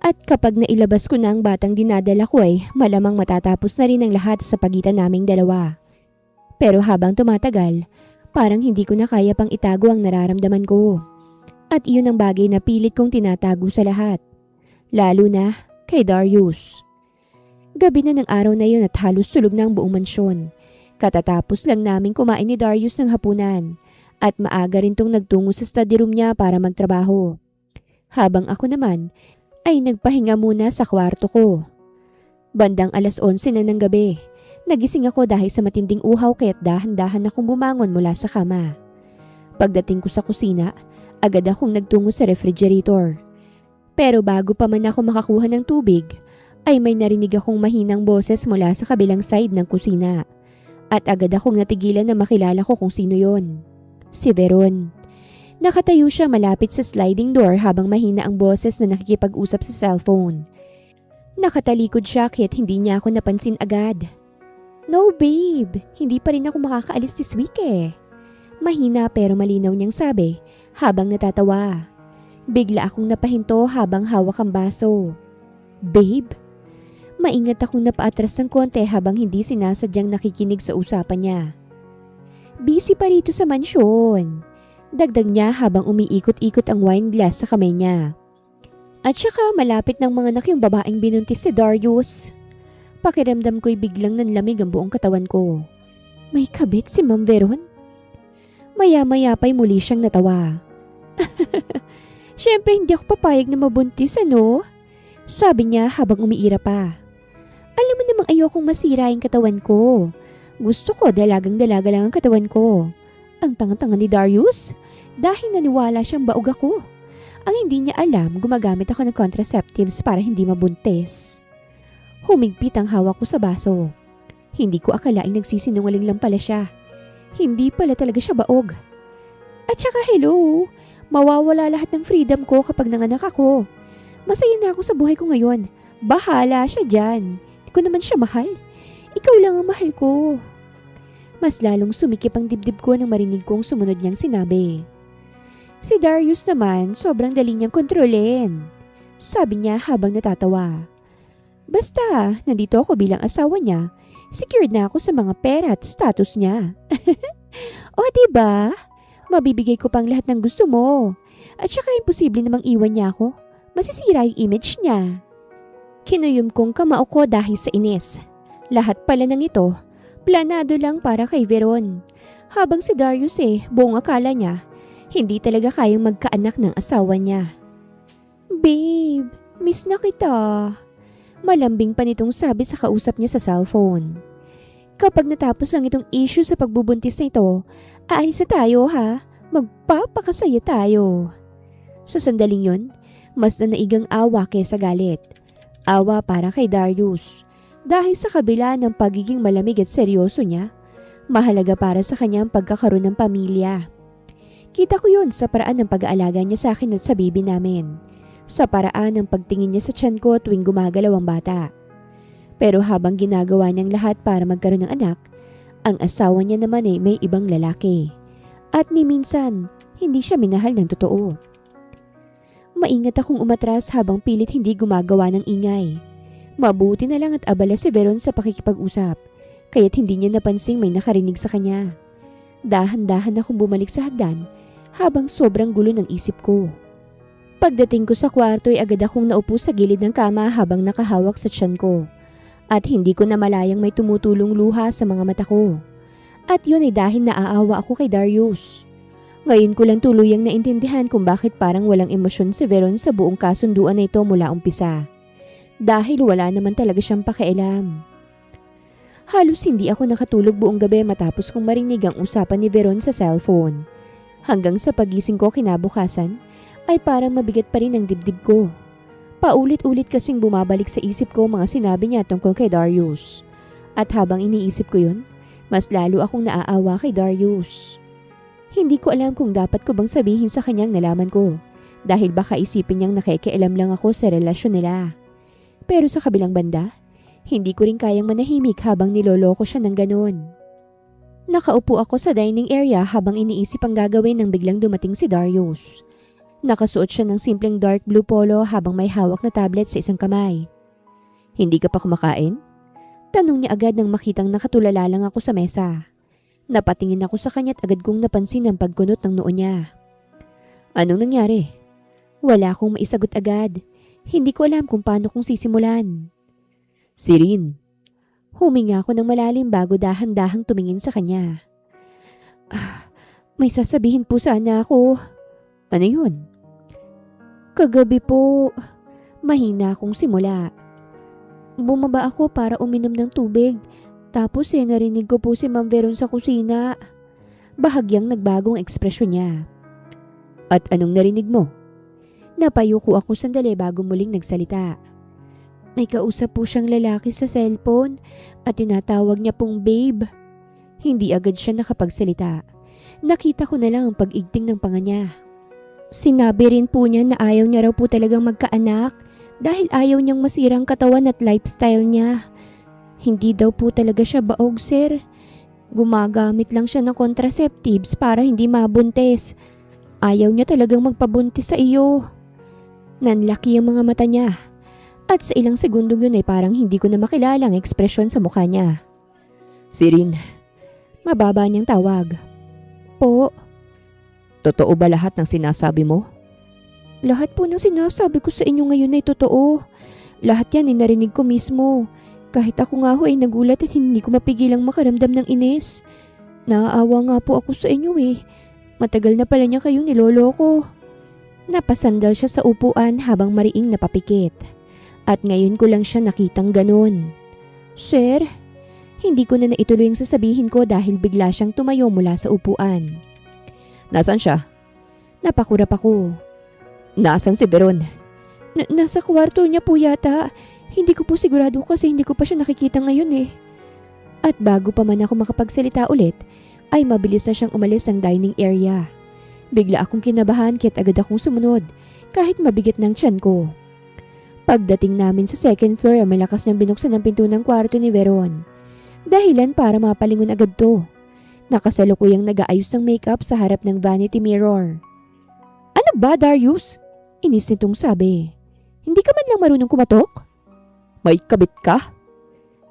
At kapag nailabas ko na ang batang dinadala ko ay malamang matatapos na rin ang lahat sa pagitan naming dalawa. Pero habang tumatagal, parang hindi ko na kaya pang itago ang nararamdaman ko. At iyon ang bagay na pilit kong tinatago sa lahat. Lalo na kay Darius. Gabi na ng araw na yun at halos tulog na ang buong mansyon. Katatapos lang namin kumain ni Darius ng hapunan. At maaga rin tong nagtungo sa study room niya para magtrabaho. Habang ako naman ay nagpahinga muna sa kwarto ko. Bandang 11:00 na ng gabi. Nagising ako dahil sa matinding uhaw kaya't dahan-dahan akong bumangon mula sa kama. Pagdating ko sa kusina, agad akong nagtungo sa refrigerator. Pero bago pa man ako makakuha ng tubig, ay may narinig akong mahinang boses mula sa kabilang side ng kusina. At agad akong natigilan na makilala ko kung sino yon. Si Veron. Nakatayo siya malapit sa sliding door habang mahina ang boses na nakikipag-usap sa cellphone. Nakatalikod siya kaya't hindi niya ako napansin agad. No babe, hindi pa rin ako makakaalis this week eh. Mahina pero malinaw niyang sabi habang natatawa. Bigla akong napahinto habang hawak ang baso. Babe? Maingat akong napaatras ng konti habang hindi sinasadyang nakikinig sa usapan niya. Busy pa rito sa mansyon. Dagdag niya habang umiikot-ikot ang wine glass sa kamay niya. At saka malapit ng mga anak yung babaeng binuntis si Darius. Pakiramdam ko'y biglang nanlamig ang buong katawan ko. May kabit si Ma'am Veron? Maya-maya pa'y muli siyang natawa. Siyempre hindi ako papayag na mabuntis ano? Sabi niya habang umiira pa. Alam mo namang ayokong masira yung katawan ko. Gusto ko dalagang-dalaga lang ang katawan ko. Ang tanga-tanga ni Darius dahil naniwala siyang baog ako. Ang hindi niya alam, gumagamit ako ng contraceptives para hindi mabuntis. Humigpit ang hawak ko sa baso. Hindi ko akalaing nagsisinungaling lang pala siya. Hindi pala talaga siya baog. At saka hello, mawawala lahat ng freedom ko kapag nanganak ako. Masaya na ako sa buhay ko ngayon. Bahala siya dyan. Hindi ko naman siya mahal. Ikaw lang ang mahal ko. Mas lalong sumikip ang dibdib ko nang marinig kong sumunod niyang sinabi. Si Darius naman, sobrang dali niyang kontrolin. Sabi niya habang natatawa. Basta, nandito ako bilang asawa niya, secured na ako sa mga pera at status niya. O diba? Mabibigay ko pang lahat ng gusto mo. At saka imposible namang iwan niya ako. Masisira yung image niya. Kinuyom kong kamao ko dahil sa inis. Lahat pala ng ito, planado lang para kay Veron. Habang si Darius buong akala niya, hindi talaga kayang magkaanak ng asawa niya. Babe, miss na kita. Malambing pa nitong sabi sa kausap niya sa cellphone. Kapag natapos lang itong issue sa pagbubuntis na ito, aalis na tayo ha. Magpapakasaya tayo. Sa sandaling yun, mas naigang awa kaysa galit. Awa para kay Darius. Dahil sa kabila ng pagiging malamig at seryoso niya, mahalaga para sa kanya ang pagkakaroon ng pamilya. Kita ko yun sa paraan ng pag-aalaga niya sa akin at sa bibi namin. Sa paraan ng pagtingin niya sa tiyan ko tuwing gumagalaw ang bata. Pero habang ginagawa niyang lahat para magkaroon ng anak, ang asawa niya naman may ibang lalaki. At ni minsan, hindi siya minahal ng totoo. Maingat akong umatras habang pilit hindi gumagawa ng ingay. Mabuti na lang at abala si Veron sa pakikipag-usap, kaya't hindi niya napansing may nakarinig sa kanya. Dahan-dahan akong bumalik sa hagdan habang sobrang gulo ng isip ko. Pagdating ko sa kwarto ay agad akong naupo sa gilid ng kama habang nakahawak sa tiyan ko. At hindi ko na malayang may tumutulong luha sa mga mata ko. At yun ay dahil naaawa ako kay Darius. Ngayon ko lang tuluyang naintindihan kung bakit parang walang emosyon si Veron sa buong kasunduan na ito mula umpisa. Dahil wala naman talaga siyang pakialam. Halos hindi ako nakatulog buong gabi matapos kong marinig ang usapan ni Veron sa cellphone. Hanggang sa pagising ko kinabukasan ay parang mabigat pa rin ang dibdib ko. Paulit-ulit kasing bumabalik sa isip ko mga sinabi niya tungkol kay Darius. At habang iniisip ko yun, mas lalo akong naaawa kay Darius. Hindi ko alam kung dapat ko bang sabihin sa kanyang nalaman ko dahil baka isipin niyang nakikialam lang ako sa relasyon nila. Pero sa kabilang banda, hindi ko rin kayang manahimik habang niloloko siya ng ganon. Nakaupo ako sa dining area habang iniisip ang gagawin nang biglang dumating si Darius. Nakasuot siya ng simpleng dark blue polo habang may hawak na tablet sa isang kamay. Hindi ka pa kumakain? Tanong niya agad nang makitang nakatulala lang ako sa mesa. Napatingin ako sa kanya at agad kong napansin ang pagkunot ng noo niya. Anong nangyari? Wala akong maisagot agad. Hindi ko alam kung paano kong sisimulan. Sirin. Huminga ako ng malalim bago dahan-dahang tumingin sa kanya. May sasabihin po sana ako. Ano yun? Kagabi po, mahina akong simula. Bumaba ako para uminom ng tubig. Tapos narinig ko po si Ma'am Veron sa kusina. Bahagyang nagbagong ekspresyon niya. At anong narinig mo? Napayuko ako sandali bago muling nagsalita. May kausap po siyang lalaki sa cellphone at tinatawag niya pong babe. Hindi agad siya nakapagsalita. Nakita ko na lang ang pag-igting ng panga niya. Sinabi rin po niya na ayaw niya raw po talagang magkaanak dahil ayaw niyang masirang katawan at lifestyle niya. Hindi daw po talaga siya baog, sir. Gumagamit lang siya ng contraceptives para hindi mabuntis. Ayaw niya talagang magpabuntis sa iyo. Nanlaki ang mga mata niya. At sa ilang segundong yun ay parang hindi ko na makilala ang ekspresyon sa mukha niya. Sirin, mababa niyang tawag. Po. Totoo ba lahat ng sinasabi mo? Lahat po ng sinasabi ko sa inyo ngayon ay totoo. Lahat yan ay narinig ko mismo. Kahit ako nga ho ay nagulat at hindi ko mapigilang makaramdam ng inis. Naaawa nga po ako sa inyo Matagal na pala niya kayong niloloko. Napasandal siya sa upuan habang mariing napapikit. At ngayon ko lang siya nakitang ganon. Sir, hindi ko na naituloy ang sasabihin ko dahil bigla siyang tumayo mula sa upuan. Nasaan siya? Napakurap ako. Nasaan si Veron? Nasa kwarto niya po yata. Hindi ko po sigurado kasi hindi ko pa siya nakikita ngayon At bago pa man ako makapagsalita ulit, ay mabilis na siyang umalis ng dining area. Bigla akong kinabahan kaya't agad akong sumunod kahit mabigat ng tiyan ko. Pagdating namin sa second floor ay malakas niyang binuksan ang pinto ng kwarto ni Veron. Dahilan para mapalingon agad to. Nakasalukuyang nag-aayos ng makeup sa harap ng vanity mirror. Ano ba, Darius? Inis nitong sabi. Hindi ka man lang marunong kumatok? May kabit ka?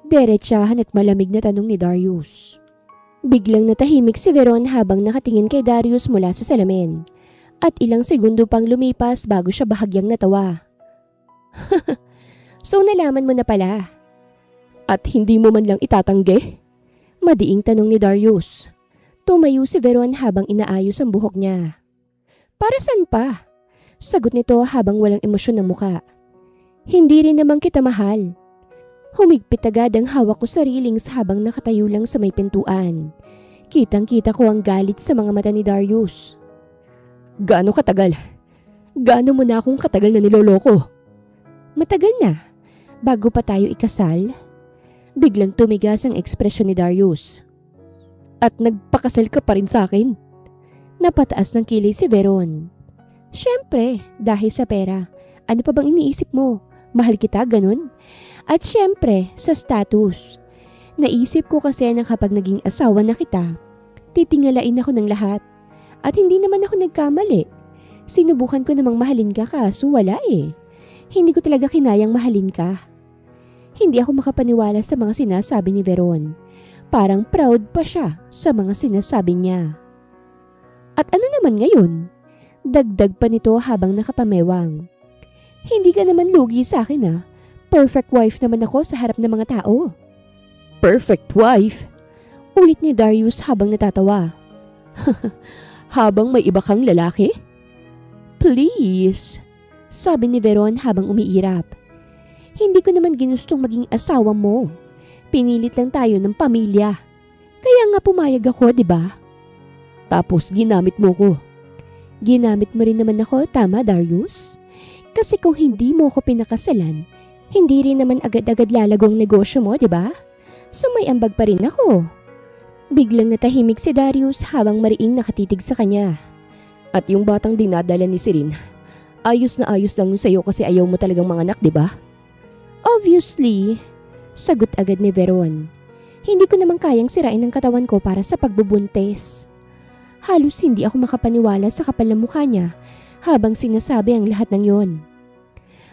Derechahan at malamig na tanong ni Darius. Biglang natahimik si Veron habang nakatingin kay Darius mula sa salamin. At ilang segundo pang lumipas bago siya bahagyang natawa. So nalaman mo na pala. At hindi mo man lang itatanggi? Madiing tanong ni Darius. Tumayo si Veron habang inaayos ang buhok niya. Para saan pa? Sagot nito habang walang emosyon ng muka. Hindi rin naman kita mahal. Humigpit agad ang hawak ko sa railings habang nakatayo lang sa may pintuan. Kitang-kita ko ang galit sa mga mata ni Darius. Gaano katagal? Gaano mo na akong katagal na niloloko? Matagal na. Bago pa tayo ikasal? Biglang tumigas ang ekspresyon ni Darius. At nagpakasal ka pa rin sa akin? Napataas ng kilay si Veron. Siyempre, dahil sa pera. Ano pa bang iniisip mo? Mahal kita, ganun? At siyempre, sa status. Naisip ko kasi na kapag naging asawa na kita, titingalain ako ng lahat. At hindi naman ako nagkamali. Sinubukan ko namang mahalin ka kaso wala eh. Hindi ko talaga kinayang mahalin ka. Hindi ako makapaniwala sa mga sinasabi ni Veron. Parang proud pa siya sa mga sinasabi niya. At ano naman ngayon? Dagdag pa nito habang nakapamewang. Hindi ka naman lugi sa akin ah. Perfect wife naman ako sa harap ng mga tao. Perfect wife? Ulit ni Darius habang natatawa. Habang may iba kang lalaki? Please, sabi ni Veron habang umiirap. Hindi ko naman ginustong maging asawa mo. Pinilit lang tayo ng pamilya. Kaya nga pumayag ako, di ba? Tapos ginamit mo ko. Ginamit mo rin naman ako, tama Darius? Kasi kung hindi mo ako pinakasalan, hindi rin naman agad-agad lalago ang negosyo mo, di ba? So may ambag pa rin ako. Biglang natahimik si Darius habang mariing nakatitig sa kanya. At yung batang dinadala ni Sirin, ayos na ayos lang yun sa'yo kasi ayaw mo talagang manganak, di ba? Obviously, sagot agad ni Veron. Hindi ko naman kayang sirain ang katawan ko para sa pagbubuntis. Halos hindi ako makapaniwala sa kapal ng mukha niya habang sinasabi ang lahat ng yon.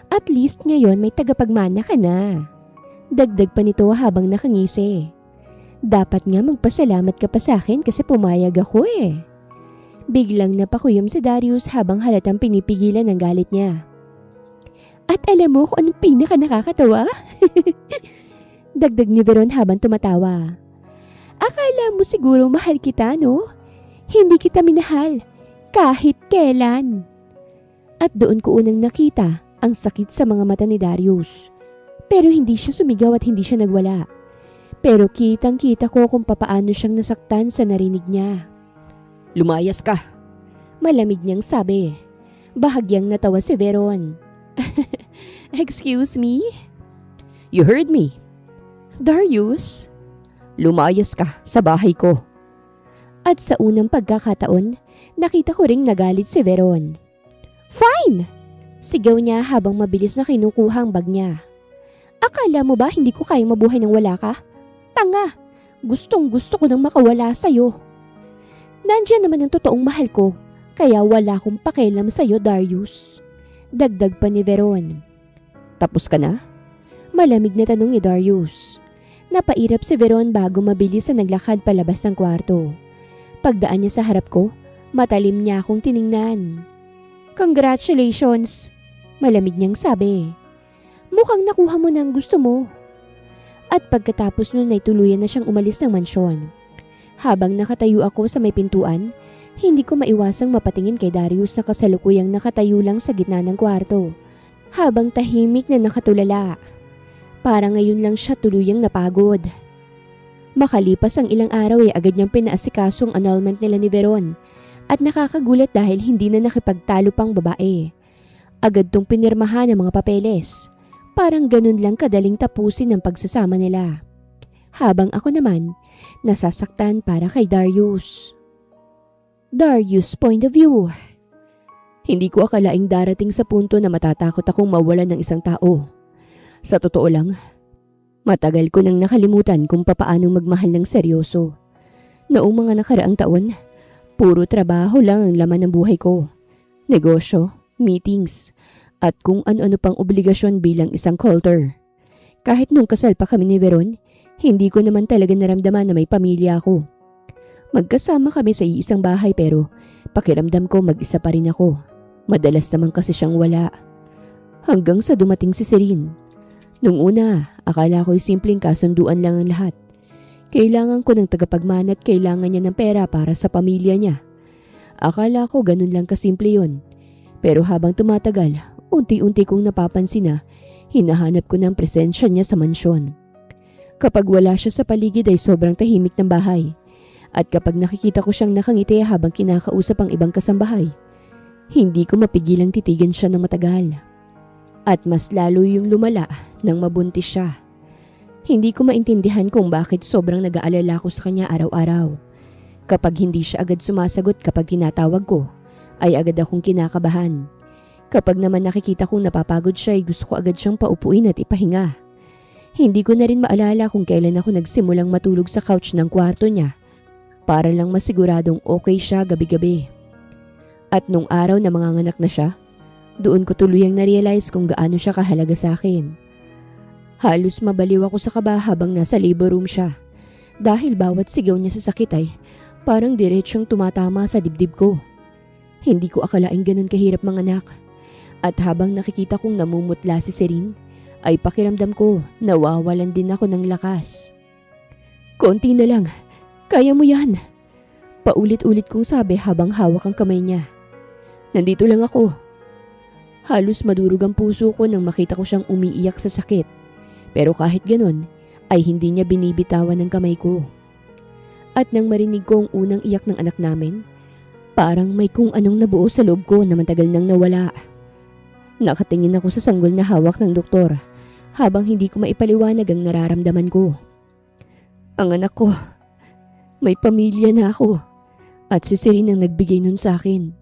At least ngayon may tagapagmana ka na. Dagdag pa nito habang nakangisi. Dapat nga magpasalamat ka pa sa akin kasi pumayag ako eh. Biglang napakuyom si Darius habang halatang pinipigilan ang galit niya. At alam mo kung anong pinaka nakakatawa? Dagdag ni Veron habang tumatawa. Akala mo siguro mahal kita, no? Hindi kita minahal, kahit kailan. At doon ko unang nakita ang sakit sa mga mata ni Darius. Pero hindi siya sumigaw at hindi siya nagwala. Pero kitang-kita ko kung papaano siyang nasaktan sa narinig niya. Lumayas ka. Malamig niyang sabi. Bahagyang natawa si Veron. Excuse me? You heard me. Darius? Lumayas ka sa bahay ko. At sa unang pagkakataon, nakita ko ring nagalit si Veron. Fine! Sigaw niya habang mabilis na kinukuha ang bag niya. Akala mo ba hindi ko kayang mabuhay nang wala ka? Tanga! Gustong gusto ko nang makawala sa'yo. Nandiyan naman ang totoong mahal ko, kaya wala akong pakialam sa'yo, Darius. Dagdag pa ni Veron. Tapos ka na? Malamig na tanong ni Darius. Napairap si Veron bago mabilis na naglakad palabas ng kwarto. Pagdaan niya sa harap ko, matalim niya akong tiningnan. Congratulations! Malamig niyang sabi. Mukhang nakuha mo na ang gusto mo. At pagkatapos nun ay tuluyan na siyang umalis ng mansyon. Habang nakatayo ako sa may pintuan, hindi ko maiwasang mapatingin kay Darius na kasalukuyang nakatayo lang sa gitna ng kwarto. Habang tahimik na nakatulala. Parang ngayon lang siya tuluyang napagod. Makalipas ang ilang araw ay agad niyang pinaasikaso ang annulment nila ni Veron. At nakakagulat dahil hindi na nakipagtalo pang babae. Agad tong pinirmahan ng mga papeles. Parang ganun lang kadaling tapusin ang pagsasama nila. Habang ako naman, nasasaktan para kay Darius. Darius' point of view. Hindi ko akalaing darating sa punto na matatakot akong mawalan ng isang tao. Sa totoo lang, matagal ko nang nakalimutan kung papaanong magmahal ng seryoso. Noong mga nakaraang taon, puro trabaho lang ang laman ng buhay ko. Negosyo, meetings, at kung ano-ano pang obligasyon bilang isang coulter. Kahit nung kasal pa kami ni Veron, hindi ko naman talaga naramdaman na may pamilya ako. Magkasama kami sa iisang bahay pero pakiramdam ko mag-isa pa rin ako. Madalas naman kasi siyang wala. Hanggang sa dumating si Sirin. Nung una, akala ko'y simpleng kasunduan lang ang lahat. Kailangan ko ng tagapagmana at kailangan niya ng pera para sa pamilya niya. Akala ko ganun lang kasimple yun. Pero habang tumatagal, unti-unti kong napapansin na hinahanap ko ng presensya niya sa mansyon. Kapag wala siya sa paligid ay sobrang tahimik ng bahay. At kapag nakikita ko siyang nakangiti habang kinakausap ang ibang kasambahay, hindi ko mapigilang titigan siya ng matagal. At mas lalo yung lumala nang mabuntis siya. Hindi ko maintindihan kung bakit sobrang nag-aalala ko sa kanya araw-araw. Kapag hindi siya agad sumasagot kapag tinatawag ko, ay agad akong kinakabahan. Kapag naman nakikita kong napapagod siya ay gusto ko agad siyang paupuin at ipahinga. Hindi ko na rin maalala kung kailan ako nagsimulang matulog sa couch ng kwarto niya para lang masiguradong okay siya gabi-gabi. At nung araw na manganganak na siya, doon ko tuluyang na-realize kung gaano siya kahalaga sa akin. Halos mabaliw ako sa kaba habang nasa labor room siya dahil bawat sigaw niya sa sakit ay parang diretsyong tumatama sa dibdib ko. Hindi ko akalaing ganun kahirap manganak. At habang nakikita kong namumutla si Serene, ay pakiramdam ko nawawalan din ako ng lakas. Konti na lang, kaya mo yan. Paulit-ulit kong sabi habang hawak ang kamay niya. Nandito lang ako. Halos madurog ang puso ko nang makita ko siyang umiiyak sa sakit. Pero kahit ganun, ay hindi niya binibitawan ng kamay ko. At nang marinig ko ang unang iyak ng anak namin, parang may kung anong nabuo sa loob ko na matagal nang nawala. Nakatingin ako sa sanggol na hawak ng doktor habang hindi ko maipaliwanag ang nararamdaman ko. Ang anak ko, may pamilya na ako at si Serene ang nagbigay nun sa akin.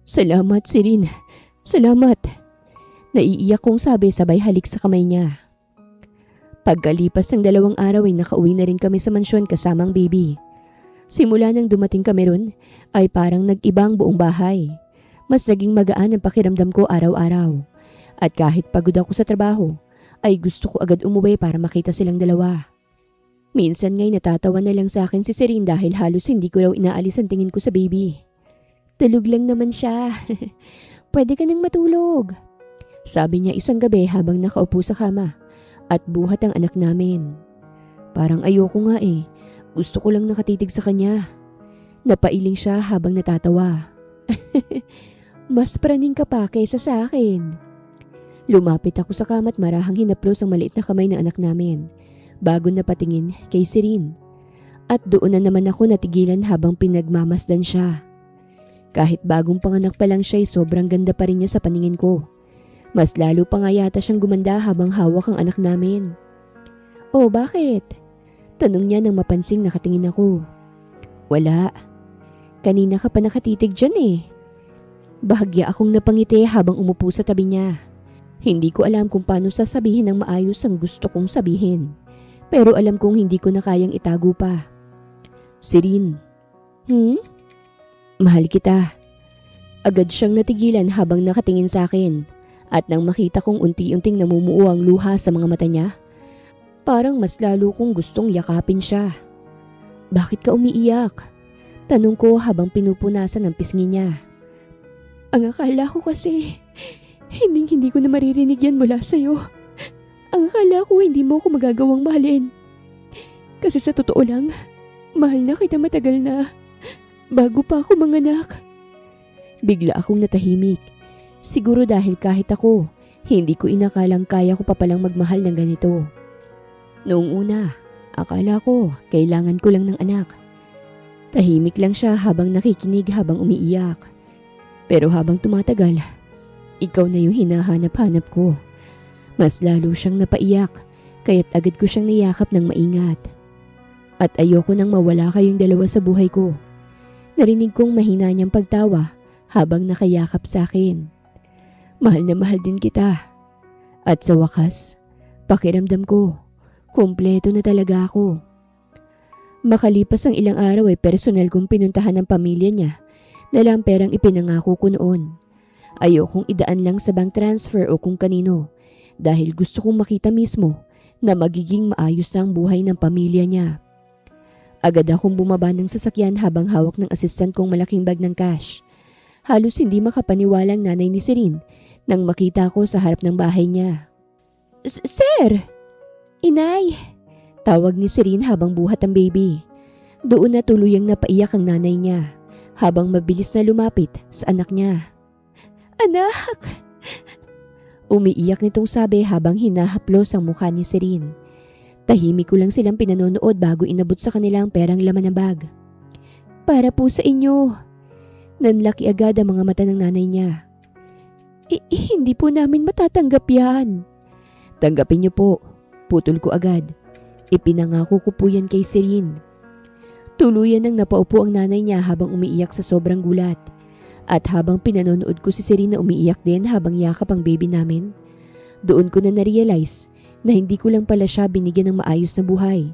Salamat Serene, salamat. Naiiyak kong sabi sabay halik sa kamay niya. Pagkalipas ng 2 araw ay nakauwi na rin kami sa mansyon kasamang baby. Simula nang dumating kami ron ay parang nag-iba ang buong bahay. Mas naging magaan ang pakiramdam ko araw-araw. At kahit pagod ako sa trabaho, ay gusto ko agad umuwi para makita silang dalawa. Minsan nga'y natatawa na lang sa akin si Serene dahil halos hindi ko raw inaalis ang tingin ko sa baby. Tulog lang naman siya. Pwede ka nang matulog. Sabi niya isang gabi habang nakaupo sa kama at buhat ang anak namin. Parang ayoko nga eh. Gusto ko lang nakatitig sa kanya. Napailing siya habang natatawa. Mas praning ka pa kaysa sa akin. Lumapit ako sa kama at marahang hinaplos ang maliit na kamay ng anak namin bago napatingin kay Serene. At doon na naman ako natigilan habang pinagmamasdan siya. Kahit bagong panganak pa lang siya ay sobrang ganda pa rin niya sa paningin ko. Mas lalo pa nga yata siyang gumanda habang hawak ang anak namin. Oh, bakit? Tanong niya nang mapansing nakatingin ako. Wala. Kanina ka pa nakatitig dyan eh. Bahagya akong napangiti habang umupo sa tabi niya. Hindi ko alam kung paano sasabihin ng maayos ang gusto kong sabihin. Pero alam kong hindi ko na kayang itago pa. Serene. Mahal kita. Agad siyang natigilan habang nakatingin sa akin. At nang makita kong unti-unting namumuo ang luha sa mga mata niya, parang mas lalo kong gustong yakapin siya. Bakit ka umiiyak? Tanong ko habang pinupunasan ang pisngi niya. Ang akala ko kasi, hindi ko na maririnig yan mula sa'yo. Ang akala ko hindi mo ako magagawang mahalin. Kasi sa totoo lang, mahal na kita matagal na, bago pa ako manganak. Bigla akong natahimik. Siguro dahil kahit ako, hindi ko inakalang kaya ko pa palang magmahal ng ganito. Noong una, akala ko kailangan ko lang ng anak. Tahimik lang siya habang nakikinig habang umiiyak. Pero habang tumatagal, ikaw na yung hinahanap-hanap ko. Mas lalo siyang napaiyak, kaya't agad ko siyang niyakap ng maingat. At ayoko nang mawala kayong dalawa sa buhay ko. Narinig kong mahina niyang pagtawa habang nakayakap sa akin. Mahal na mahal din kita. At sa wakas, pakiramdam ko, kumpleto na talaga ako. Makalipas ang ilang araw ay personal kong pinuntahan ng pamilya niya dala ang perang ipinangako ko noon. Ayokong idaan lang sa bank transfer o kung kanino dahil gusto kong makita mismo na magiging maayos na ang buhay ng pamilya niya. Agad akong bumaba ng sasakyan habang hawak ng assistant kong malaking bag ng cash. Halos hindi makapaniwalang nanay ni Serene nang makita ko sa harap ng bahay niya. Sir! Inay! Tawag ni Serene habang buhat ang baby. Doon na tuluyang napaiyak ang nanay niya habang mabilis na lumapit sa anak niya. Anak! Umiiyak nitong sabi habang hinahaplos ang mukha ni Serene. Tahimik ko lang silang pinanonood bago inabot sa kanila ang perang laman ng bag. Para po sa inyo. Nanlaki agad ang mga mata ng nanay niya. Hindi po namin matatanggap yan. Tanggapin niyo po. Putol ko agad. Ipinangako ko po yan kay Serene. Tuluyan nang napaupo ang nanay niya habang umiiyak sa sobrang gulat. At habang pinanonood ko si Serene na umiiyak din habang yakap ang baby namin, doon ko na narealize na hindi ko lang pala siya binigyan ng maayos na buhay.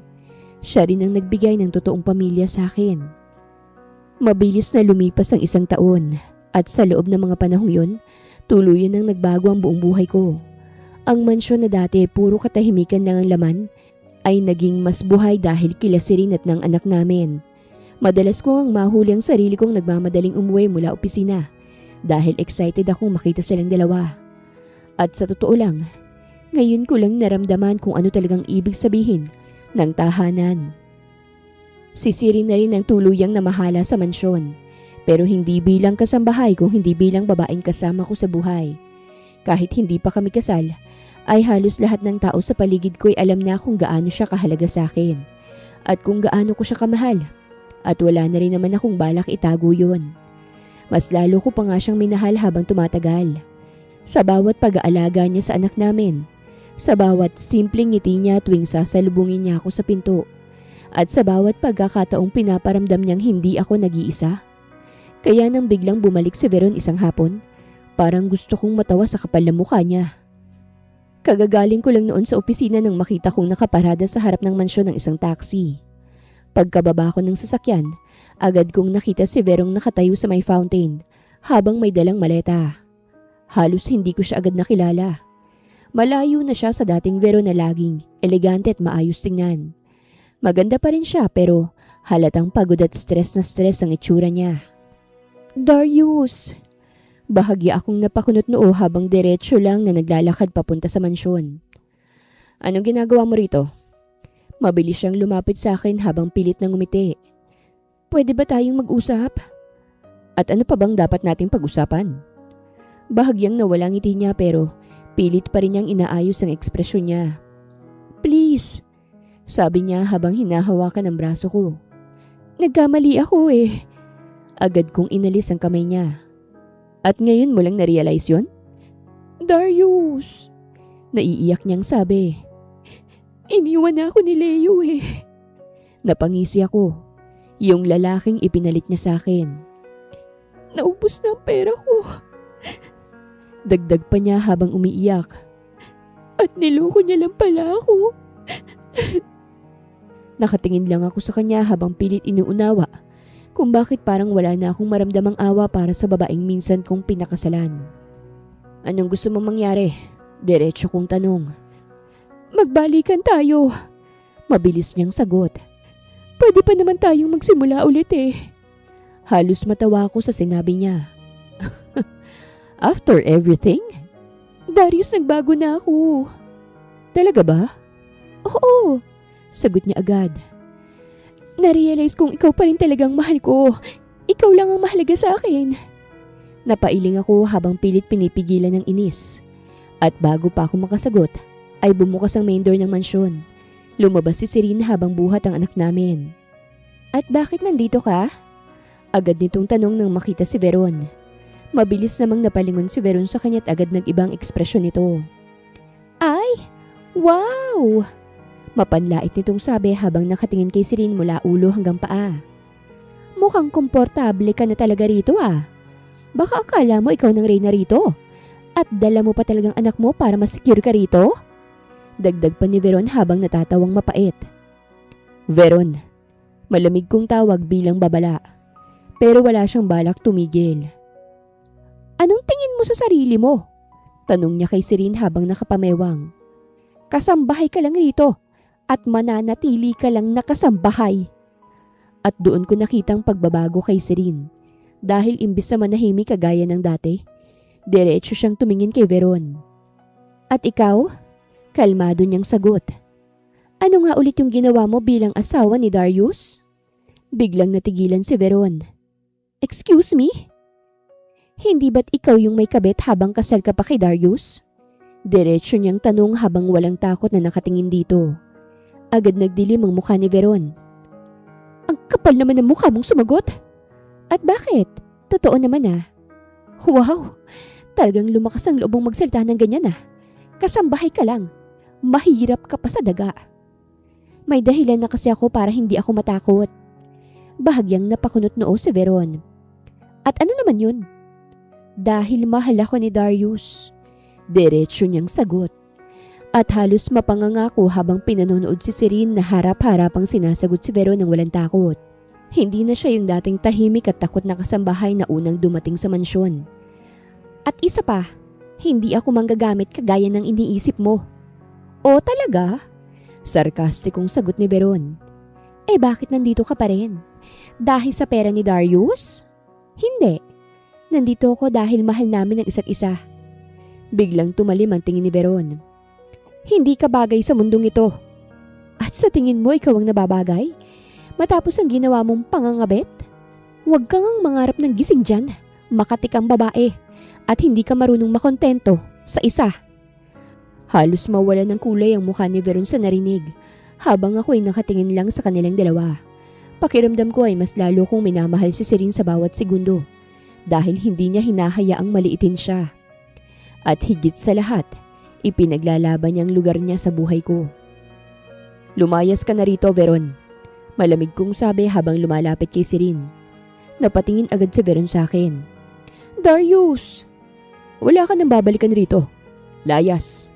Siya rin ang nagbigay ng totoong pamilya sa akin. Mabilis na lumipas ang 1 taon at sa loob ng mga panahong yun, tuluyan nang nagbago ang buong buhay ko. Ang mansyon na dati puro katahimikan lang ang laman ay naging mas buhay dahil kila Serene at ng anak namin. Madalas ko ang mahuli ang sarili kong nagmamadaling umuwi mula opisina dahil excited akong makita silang dalawa. At sa totoo lang, ngayon ko lang naramdaman kung ano talagang ibig sabihin ng tahanan. Si Serene na rin ang tuluyang namahala sa mansyon, pero hindi bilang kasambahay kung hindi bilang babaeng kasama ko sa buhay. Kahit hindi pa kami kasal, ay halos lahat ng tao sa paligid ko ay alam na kung gaano siya kahalaga sa akin at kung gaano ko siya kamahal. At wala na rin naman akong balak itago yun. Mas lalo ko pa nga siyang minahal habang tumatagal. Sa bawat pag-aalaga niya sa anak namin, sa bawat simpleng ngiti niya tuwing sasalubungin niya ako sa pinto, at sa bawat pagkakataong pinaparamdam niyang hindi ako nag-iisa. Kaya nang biglang bumalik si Veron isang hapon, parang gusto kong matawa sa kapal na mukha niya. Kagagaling ko lang noon sa opisina nang makita kong nakaparada sa harap ng mansyon ng isang taxi. Pagkababa ko ng sasakyan, agad kong nakita si Verong nakatayo sa may fountain habang may dalang maleta. Halos hindi ko siya agad nakilala. Malayo na siya sa dating Vero na laging elegante at maayos tingnan. Maganda pa rin siya pero halatang pagod at stress na stress ang itsura niya. Darius! Bahagya akong napakunot noo habang diretsyo lang na naglalakad papunta sa mansyon. Anong ginagawa mo rito? Mabilis siyang lumapit sa akin habang pilit nang ngumiti. Pwede ba tayong mag-usap? At ano pa bang dapat nating pag-usapan? Bahagyang nawala ngiti niya pero pilit pa rin niyang inaayos ang ekspresyon niya. Please, sabi niya habang hinahawakan ang braso ko. Nagkamali ako eh. Agad kong inalis ang kamay niya. At ngayon mo lang na-realize yun? Darius! Naiiyak niyang sabi. Iniwan na ako ni Leo eh. Napangisi ako. Yung lalaking ipinalit niya sa akin. Naubos na ang pera ko. Dagdag pa niya habang umiiyak. At niloko niya lang pala ako. Nakatingin lang ako sa kanya habang pilit inuunawa kung bakit parang wala na akong maramdamang awa para sa babaeng minsan kong pinakasalan. Anong gusto mong mangyari? Diretso kong tanong. Magbalikan tayo. Mabilis niyang sagot. Pwede pa naman tayong magsimula ulit eh. Halos matawa ako sa sinabi niya. After everything? Darius, nagbago na ako. Talaga ba? Oo, sagot niya agad. Narealize kong ikaw pa rin talagang mahal ko. Ikaw lang ang mahalaga sa akin. Napailing ako habang pilit pinipigilan ng inis. At bago pa ako makasagot, ay bumukas ang main door ng mansyon. Lumabas si Serene habang buhat ang anak namin. At bakit nandito ka? Agad nitong tanong nang makita si Veron. Mabilis namang napalingon si Veron sa kanya at agad nag-ibang ekspresyon nito. Ay! Wow! Mapanlait nitong sabi habang nakatingin kay Serene mula ulo hanggang paa. Mukhang komportable ka na talaga rito ah. Baka akala mo ikaw nang reyna rito. At dala mo pa talagang anak mo para mas-secure ka rito? Dagdag pa ni Veron habang natatawang mapait. Veron, malamig kong tawag bilang babala. Pero wala siyang balak tumigil. Anong tingin mo sa sarili mo? Tanong niya kay Serene habang nakapamewang. Kasambahay ka lang rito at mananatili ka lang nakasambahay. At doon ko nakitang pagbabago kay Serene. Dahil imbis na manahimik kagaya ng dati, diretso siyang tumingin kay Veron. At ikaw? Kalmado niyang sagot. Ano nga ulit yung ginawa mo bilang asawa ni Darius? Biglang natigilan si Veron. Excuse me? Hindi ba't ikaw yung may kabit habang kasal ka pa kay Darius? Diretso niyang tanong habang walang takot na nakatingin dito. Agad nagdilim ang mukha ni Veron. Ang kapal naman ng mukha mong sumagot. At bakit? Totoo naman ah. Wow, talagang lumakas ang loob mong magsalita ng ganyan ah. Kasambahay ka lang. Mahirap ka pa sa daga. May dahilan na kasi ako para hindi ako matakot. Bahagyang napakunot noo si Veron. At ano naman yun? Dahil mahal ako ni Darius. Diretso niyang sagot. At halos mapangangako habang pinanonood si Serene na harap-harapang sinasagot si Veron ng walang takot. Hindi na siya yung dating tahimik at takot na kasambahay na unang dumating sa mansyon. At isa pa, hindi ako manggagamit kagaya ng iniisip mo. O talaga? Sarkastikong sagot ni Veron. Eh bakit nandito ka pa rin? Dahil sa pera ni Darius? Hindi. Nandito ako dahil mahal namin ang isa't isa. Biglang tumalim ang tingin ni Veron. Hindi ka bagay sa mundong ito. At sa tingin mo ikaw ang nababagay? Matapos ang ginawa mong pangangabet? Huwag kang ang mangarap ng gising dyan. Makatikang babae. At hindi ka marunong makontento sa isa. Halos mawala ng kulay ang mukha ni Veron sa narinig, habang ako'y nakatingin lang sa kanilang dalawa. Pakiramdam ko ay mas lalo kong minamahal si Serene sa bawat segundo, dahil hindi niya hinahayaang maliitin siya. At higit sa lahat, ipinaglalaban niyang lugar niya sa buhay ko. Lumayas ka na rito, Veron. Malamig kong sabi habang lumalapit kay Serene. Napatingin agad si Veron sa akin. Darius! Wala ka nang babalikan rito. Layas!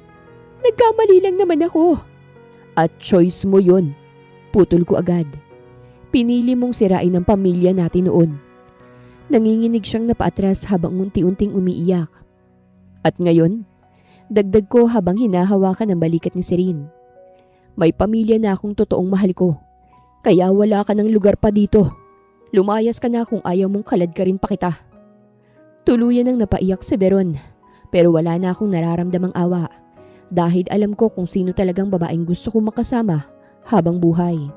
Nagkamali lang naman ako. At choice mo yun. Putol ko agad. Pinili mong sirain ang pamilya natin noon. Nanginginig siyang napaatras habang unti-unting umiiyak. At ngayon, dagdag ko habang hinahawakan ang balikat ni Serene. May pamilya na akong totoong mahal ko. Kaya wala ka ng lugar pa dito. Lumayas ka na kung ayaw mong kalad ka rin pa kita. Tuluyan ang napaiyak si Veron, pero wala na akong nararamdamang awa. Dahil alam ko kung sino talagang babaeng gusto kong makasama habang buhay.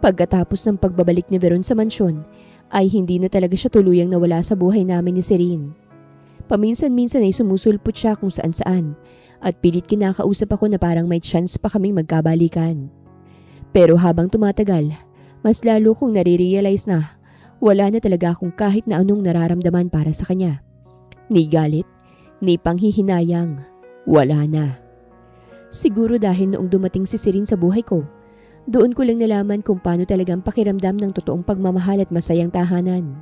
Pagkatapos ng pagbabalik ni Veron sa mansyon, ay hindi na talaga siya tuluyang nawala sa buhay namin ni Serene. Paminsan-minsan ay sumusulpot siya kung saan-saan at pilit kinakausap ako na parang may chance pa kaming magkabalikan. Pero habang tumatagal, mas lalo kong nare-realize na wala na talaga akong kahit na anong nararamdaman para sa kanya. Ni galit, ni panghihinayang. Wala na. Siguro dahil noong dumating si Serene sa buhay ko, doon ko lang nalaman kung paano talagang pakiramdam ng totoong pagmamahal at masayang tahanan.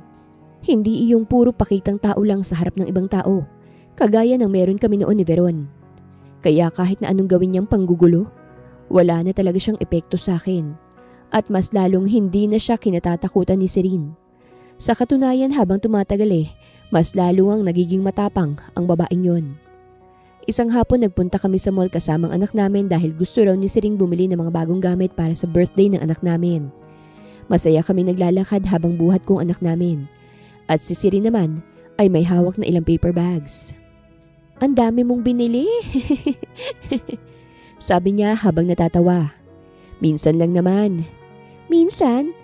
Hindi iyong puro pakitang tao lang sa harap ng ibang tao, kagaya ng meron kami noon ni Veron. Kaya kahit na anong gawin niyang panggugulo, wala na talaga siyang epekto sa akin. At mas lalong hindi na siya kinatatakutan ni Serene. Sa katunayan habang tumatagal mas lalo ang nagiging matapang ang babaeng yon. Isang hapon nagpunta kami sa mall kasamang anak namin dahil gusto raw ni Serene bumili ng mga bagong gamit para sa birthday ng anak namin. Masaya kami naglalakad habang buhat kong anak namin. At si Serene naman ay may hawak na ilang paper bags. Ang dami mong binili. Sabi niya habang natatawa. Minsan lang naman. Minsan?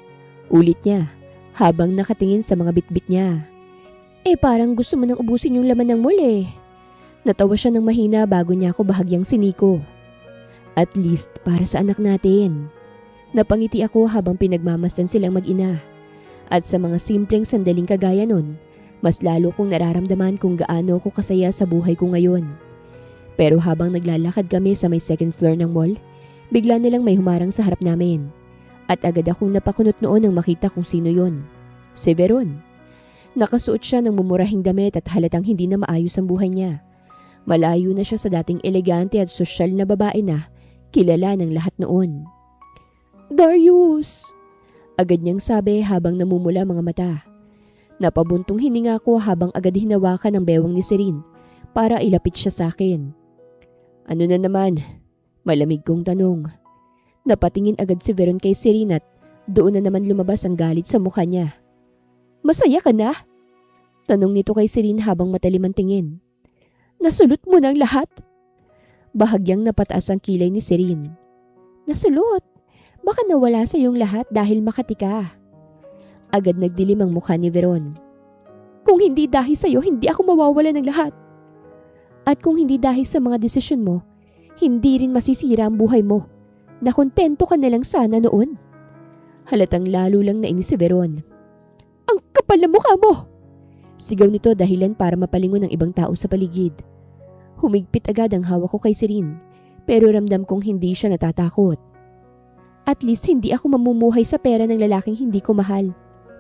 Ulit niya habang nakatingin sa mga bitbit niya. Parang gusto mo nang ubusin yung laman ng mall Natawa siya ng mahina bago niya ako bahagyang siniko. At least para sa anak natin. Napangiti ako habang pinagmamasdan silang mag-ina. At sa mga simpleng sandaling kagaya nun, mas lalo kong nararamdaman kung gaano ako kasaya sa buhay ko ngayon. Pero habang naglalakad kami sa may second floor ng mall, bigla nilang may humarang sa harap namin. At agad akong napakunot noon nang makita kung sino yon. Si Veron. Nakasuot siya ng mumurahing damit at halatang hindi na maayos ang buhay niya. Malayo na siya sa dating elegante at sosyal na babae na kilala ng lahat noon. Darius! Agad niyang sabi habang namumula mga mata. Napabuntong hininga ko habang agad hinawakan ang bewang ni Serene para ilapit siya sa akin. Ano na naman? Malamig kong tanong. Napatingin agad si Veron kay Serene at doon na naman lumabas ang galit sa mukha niya. Masaya ka na? Tanong nito kay Serene habang matalim ang tingin. Nasulot mo ng lahat? Bahagyang napataas ang kilay ni Serene. Nasulot. Baka nawala sa iyong lahat dahil Makati ka. Agad nagdilim ang mukha ni Veron. Kung hindi dahil sa iyo, hindi ako mawawala ng lahat. At kung hindi dahil sa mga desisyon mo, hindi rin masisira ang buhay mo. Nakontento ka na lang sana noon. Halatang lalo lang nainis si Veron. Ang kapal na mukha mo! Sigaw nito dahilan para mapalingon ng ibang tao sa paligid. Humigpit agad ang hawak ko kay Sirin, pero ramdam kong hindi siya natatakot. At least hindi ako mamumuhay sa pera ng lalaking hindi ko mahal.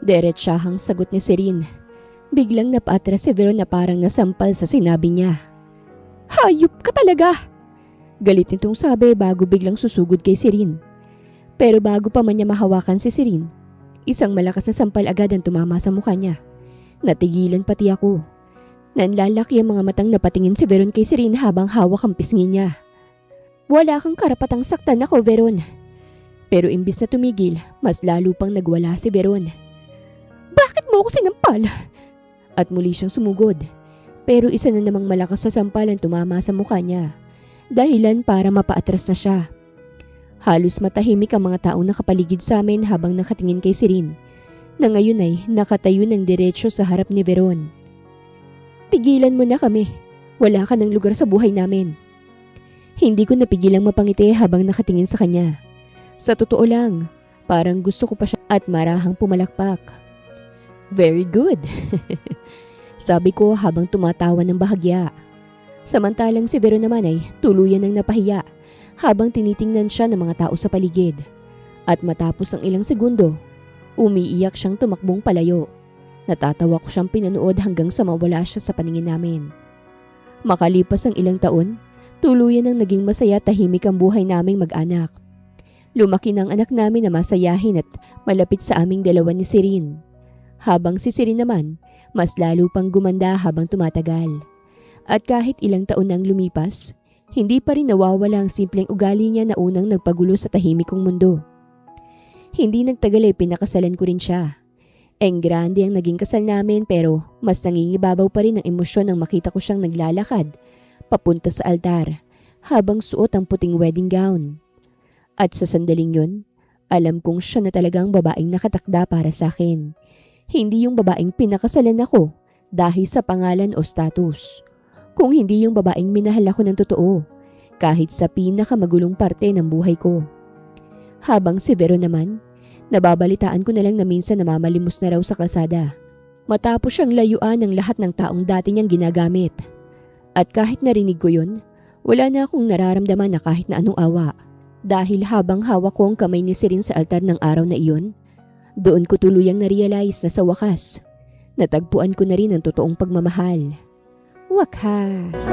Diretsahang sagot ni Sirin. Biglang napaatras si Veron na parang nasampal sa sinabi niya. Hayop ka talaga! Galit nitong sabi bago biglang susugod kay Sirin. Pero bago pa man niya mahawakan si Sirin, isang malakas na sampal agad ang tumama sa mukha niya. Natigilan pati ako. Nanlalaki ang mga matang napatingin si Veron kay Sirin habang hawak ang pisngi niya. Wala kang karapatang saktan ako, Veron. Pero imbis na tumigil, mas lalo pang nagwala si Veron. Bakit mo ako sinampal? At muli siyang sumugod. Pero isa na namang malakas na sampal ang tumama sa mukha niya. Dahilan para mapaatras na siya. Halos matahimik ang mga taong nakapaligid sa amin habang nakatingin kay Sirin, na ngayon ay nakatayo ng diretsyo sa harap ni Veron. Tigilan mo na kami. Wala ka ng lugar sa buhay namin. Hindi ko napigilang mapangiti habang nakatingin sa kanya. Sa totoo lang, parang gusto ko pa siya at marahang pumalakpak. Very good. Sabi ko habang tumatawa ng bahagya. Samantalang si Veron naman ay tuluyan ng napahiya habang tinitingnan siya ng mga tao sa paligid. At matapos ang ilang segundo, umiiyak siyang tumakbong palayo. Natatawa ko siyang pinanood hanggang sa mawala siya sa paningin namin. Makalipas ang ilang taon, tuluyan ang naging masaya tahimik ang buhay naming mag-anak. Lumaki ng anak namin na masayahin at malapit sa aming dalawa ni Sirin. Habang si Sirin naman, mas lalo pang gumanda habang tumatagal. At kahit ilang taon nang lumipas, hindi pa rin nawawala ang simpleng ugali niya na unang nagpagulo sa tahimik kong mundo. Hindi nagtagal ay pinakasalan ko rin siya. Grande ang naging kasal namin pero mas nangingibabaw pa rin ang emosyon nang makita ko siyang naglalakad papunta sa altar habang suot ang puting wedding gown. At sa sandaling yun, alam kong siya na talagang babaeng nakatakda para sa akin. Hindi yung babaeng pinakasalan ako dahil sa pangalan o status. Kung hindi yung babaeng minahal ako ng totoo, kahit sa pinakamagulong parte ng buhay ko. Habang si Veron naman, nababalitaan ko na lang na minsan namamalimos na raw sa kalsada. Matapos siyang layuan ng lahat ng taong dati niyang ginagamit. At kahit narinig ko yun, wala na akong nararamdaman na kahit na anong awa. Dahil habang hawak ko ang kamay ni Sirin sa altar ng araw na iyon, doon ko tuluyang na-realize na sa wakas, natagpuan ko na rin ang totoong pagmamahal. Wakas!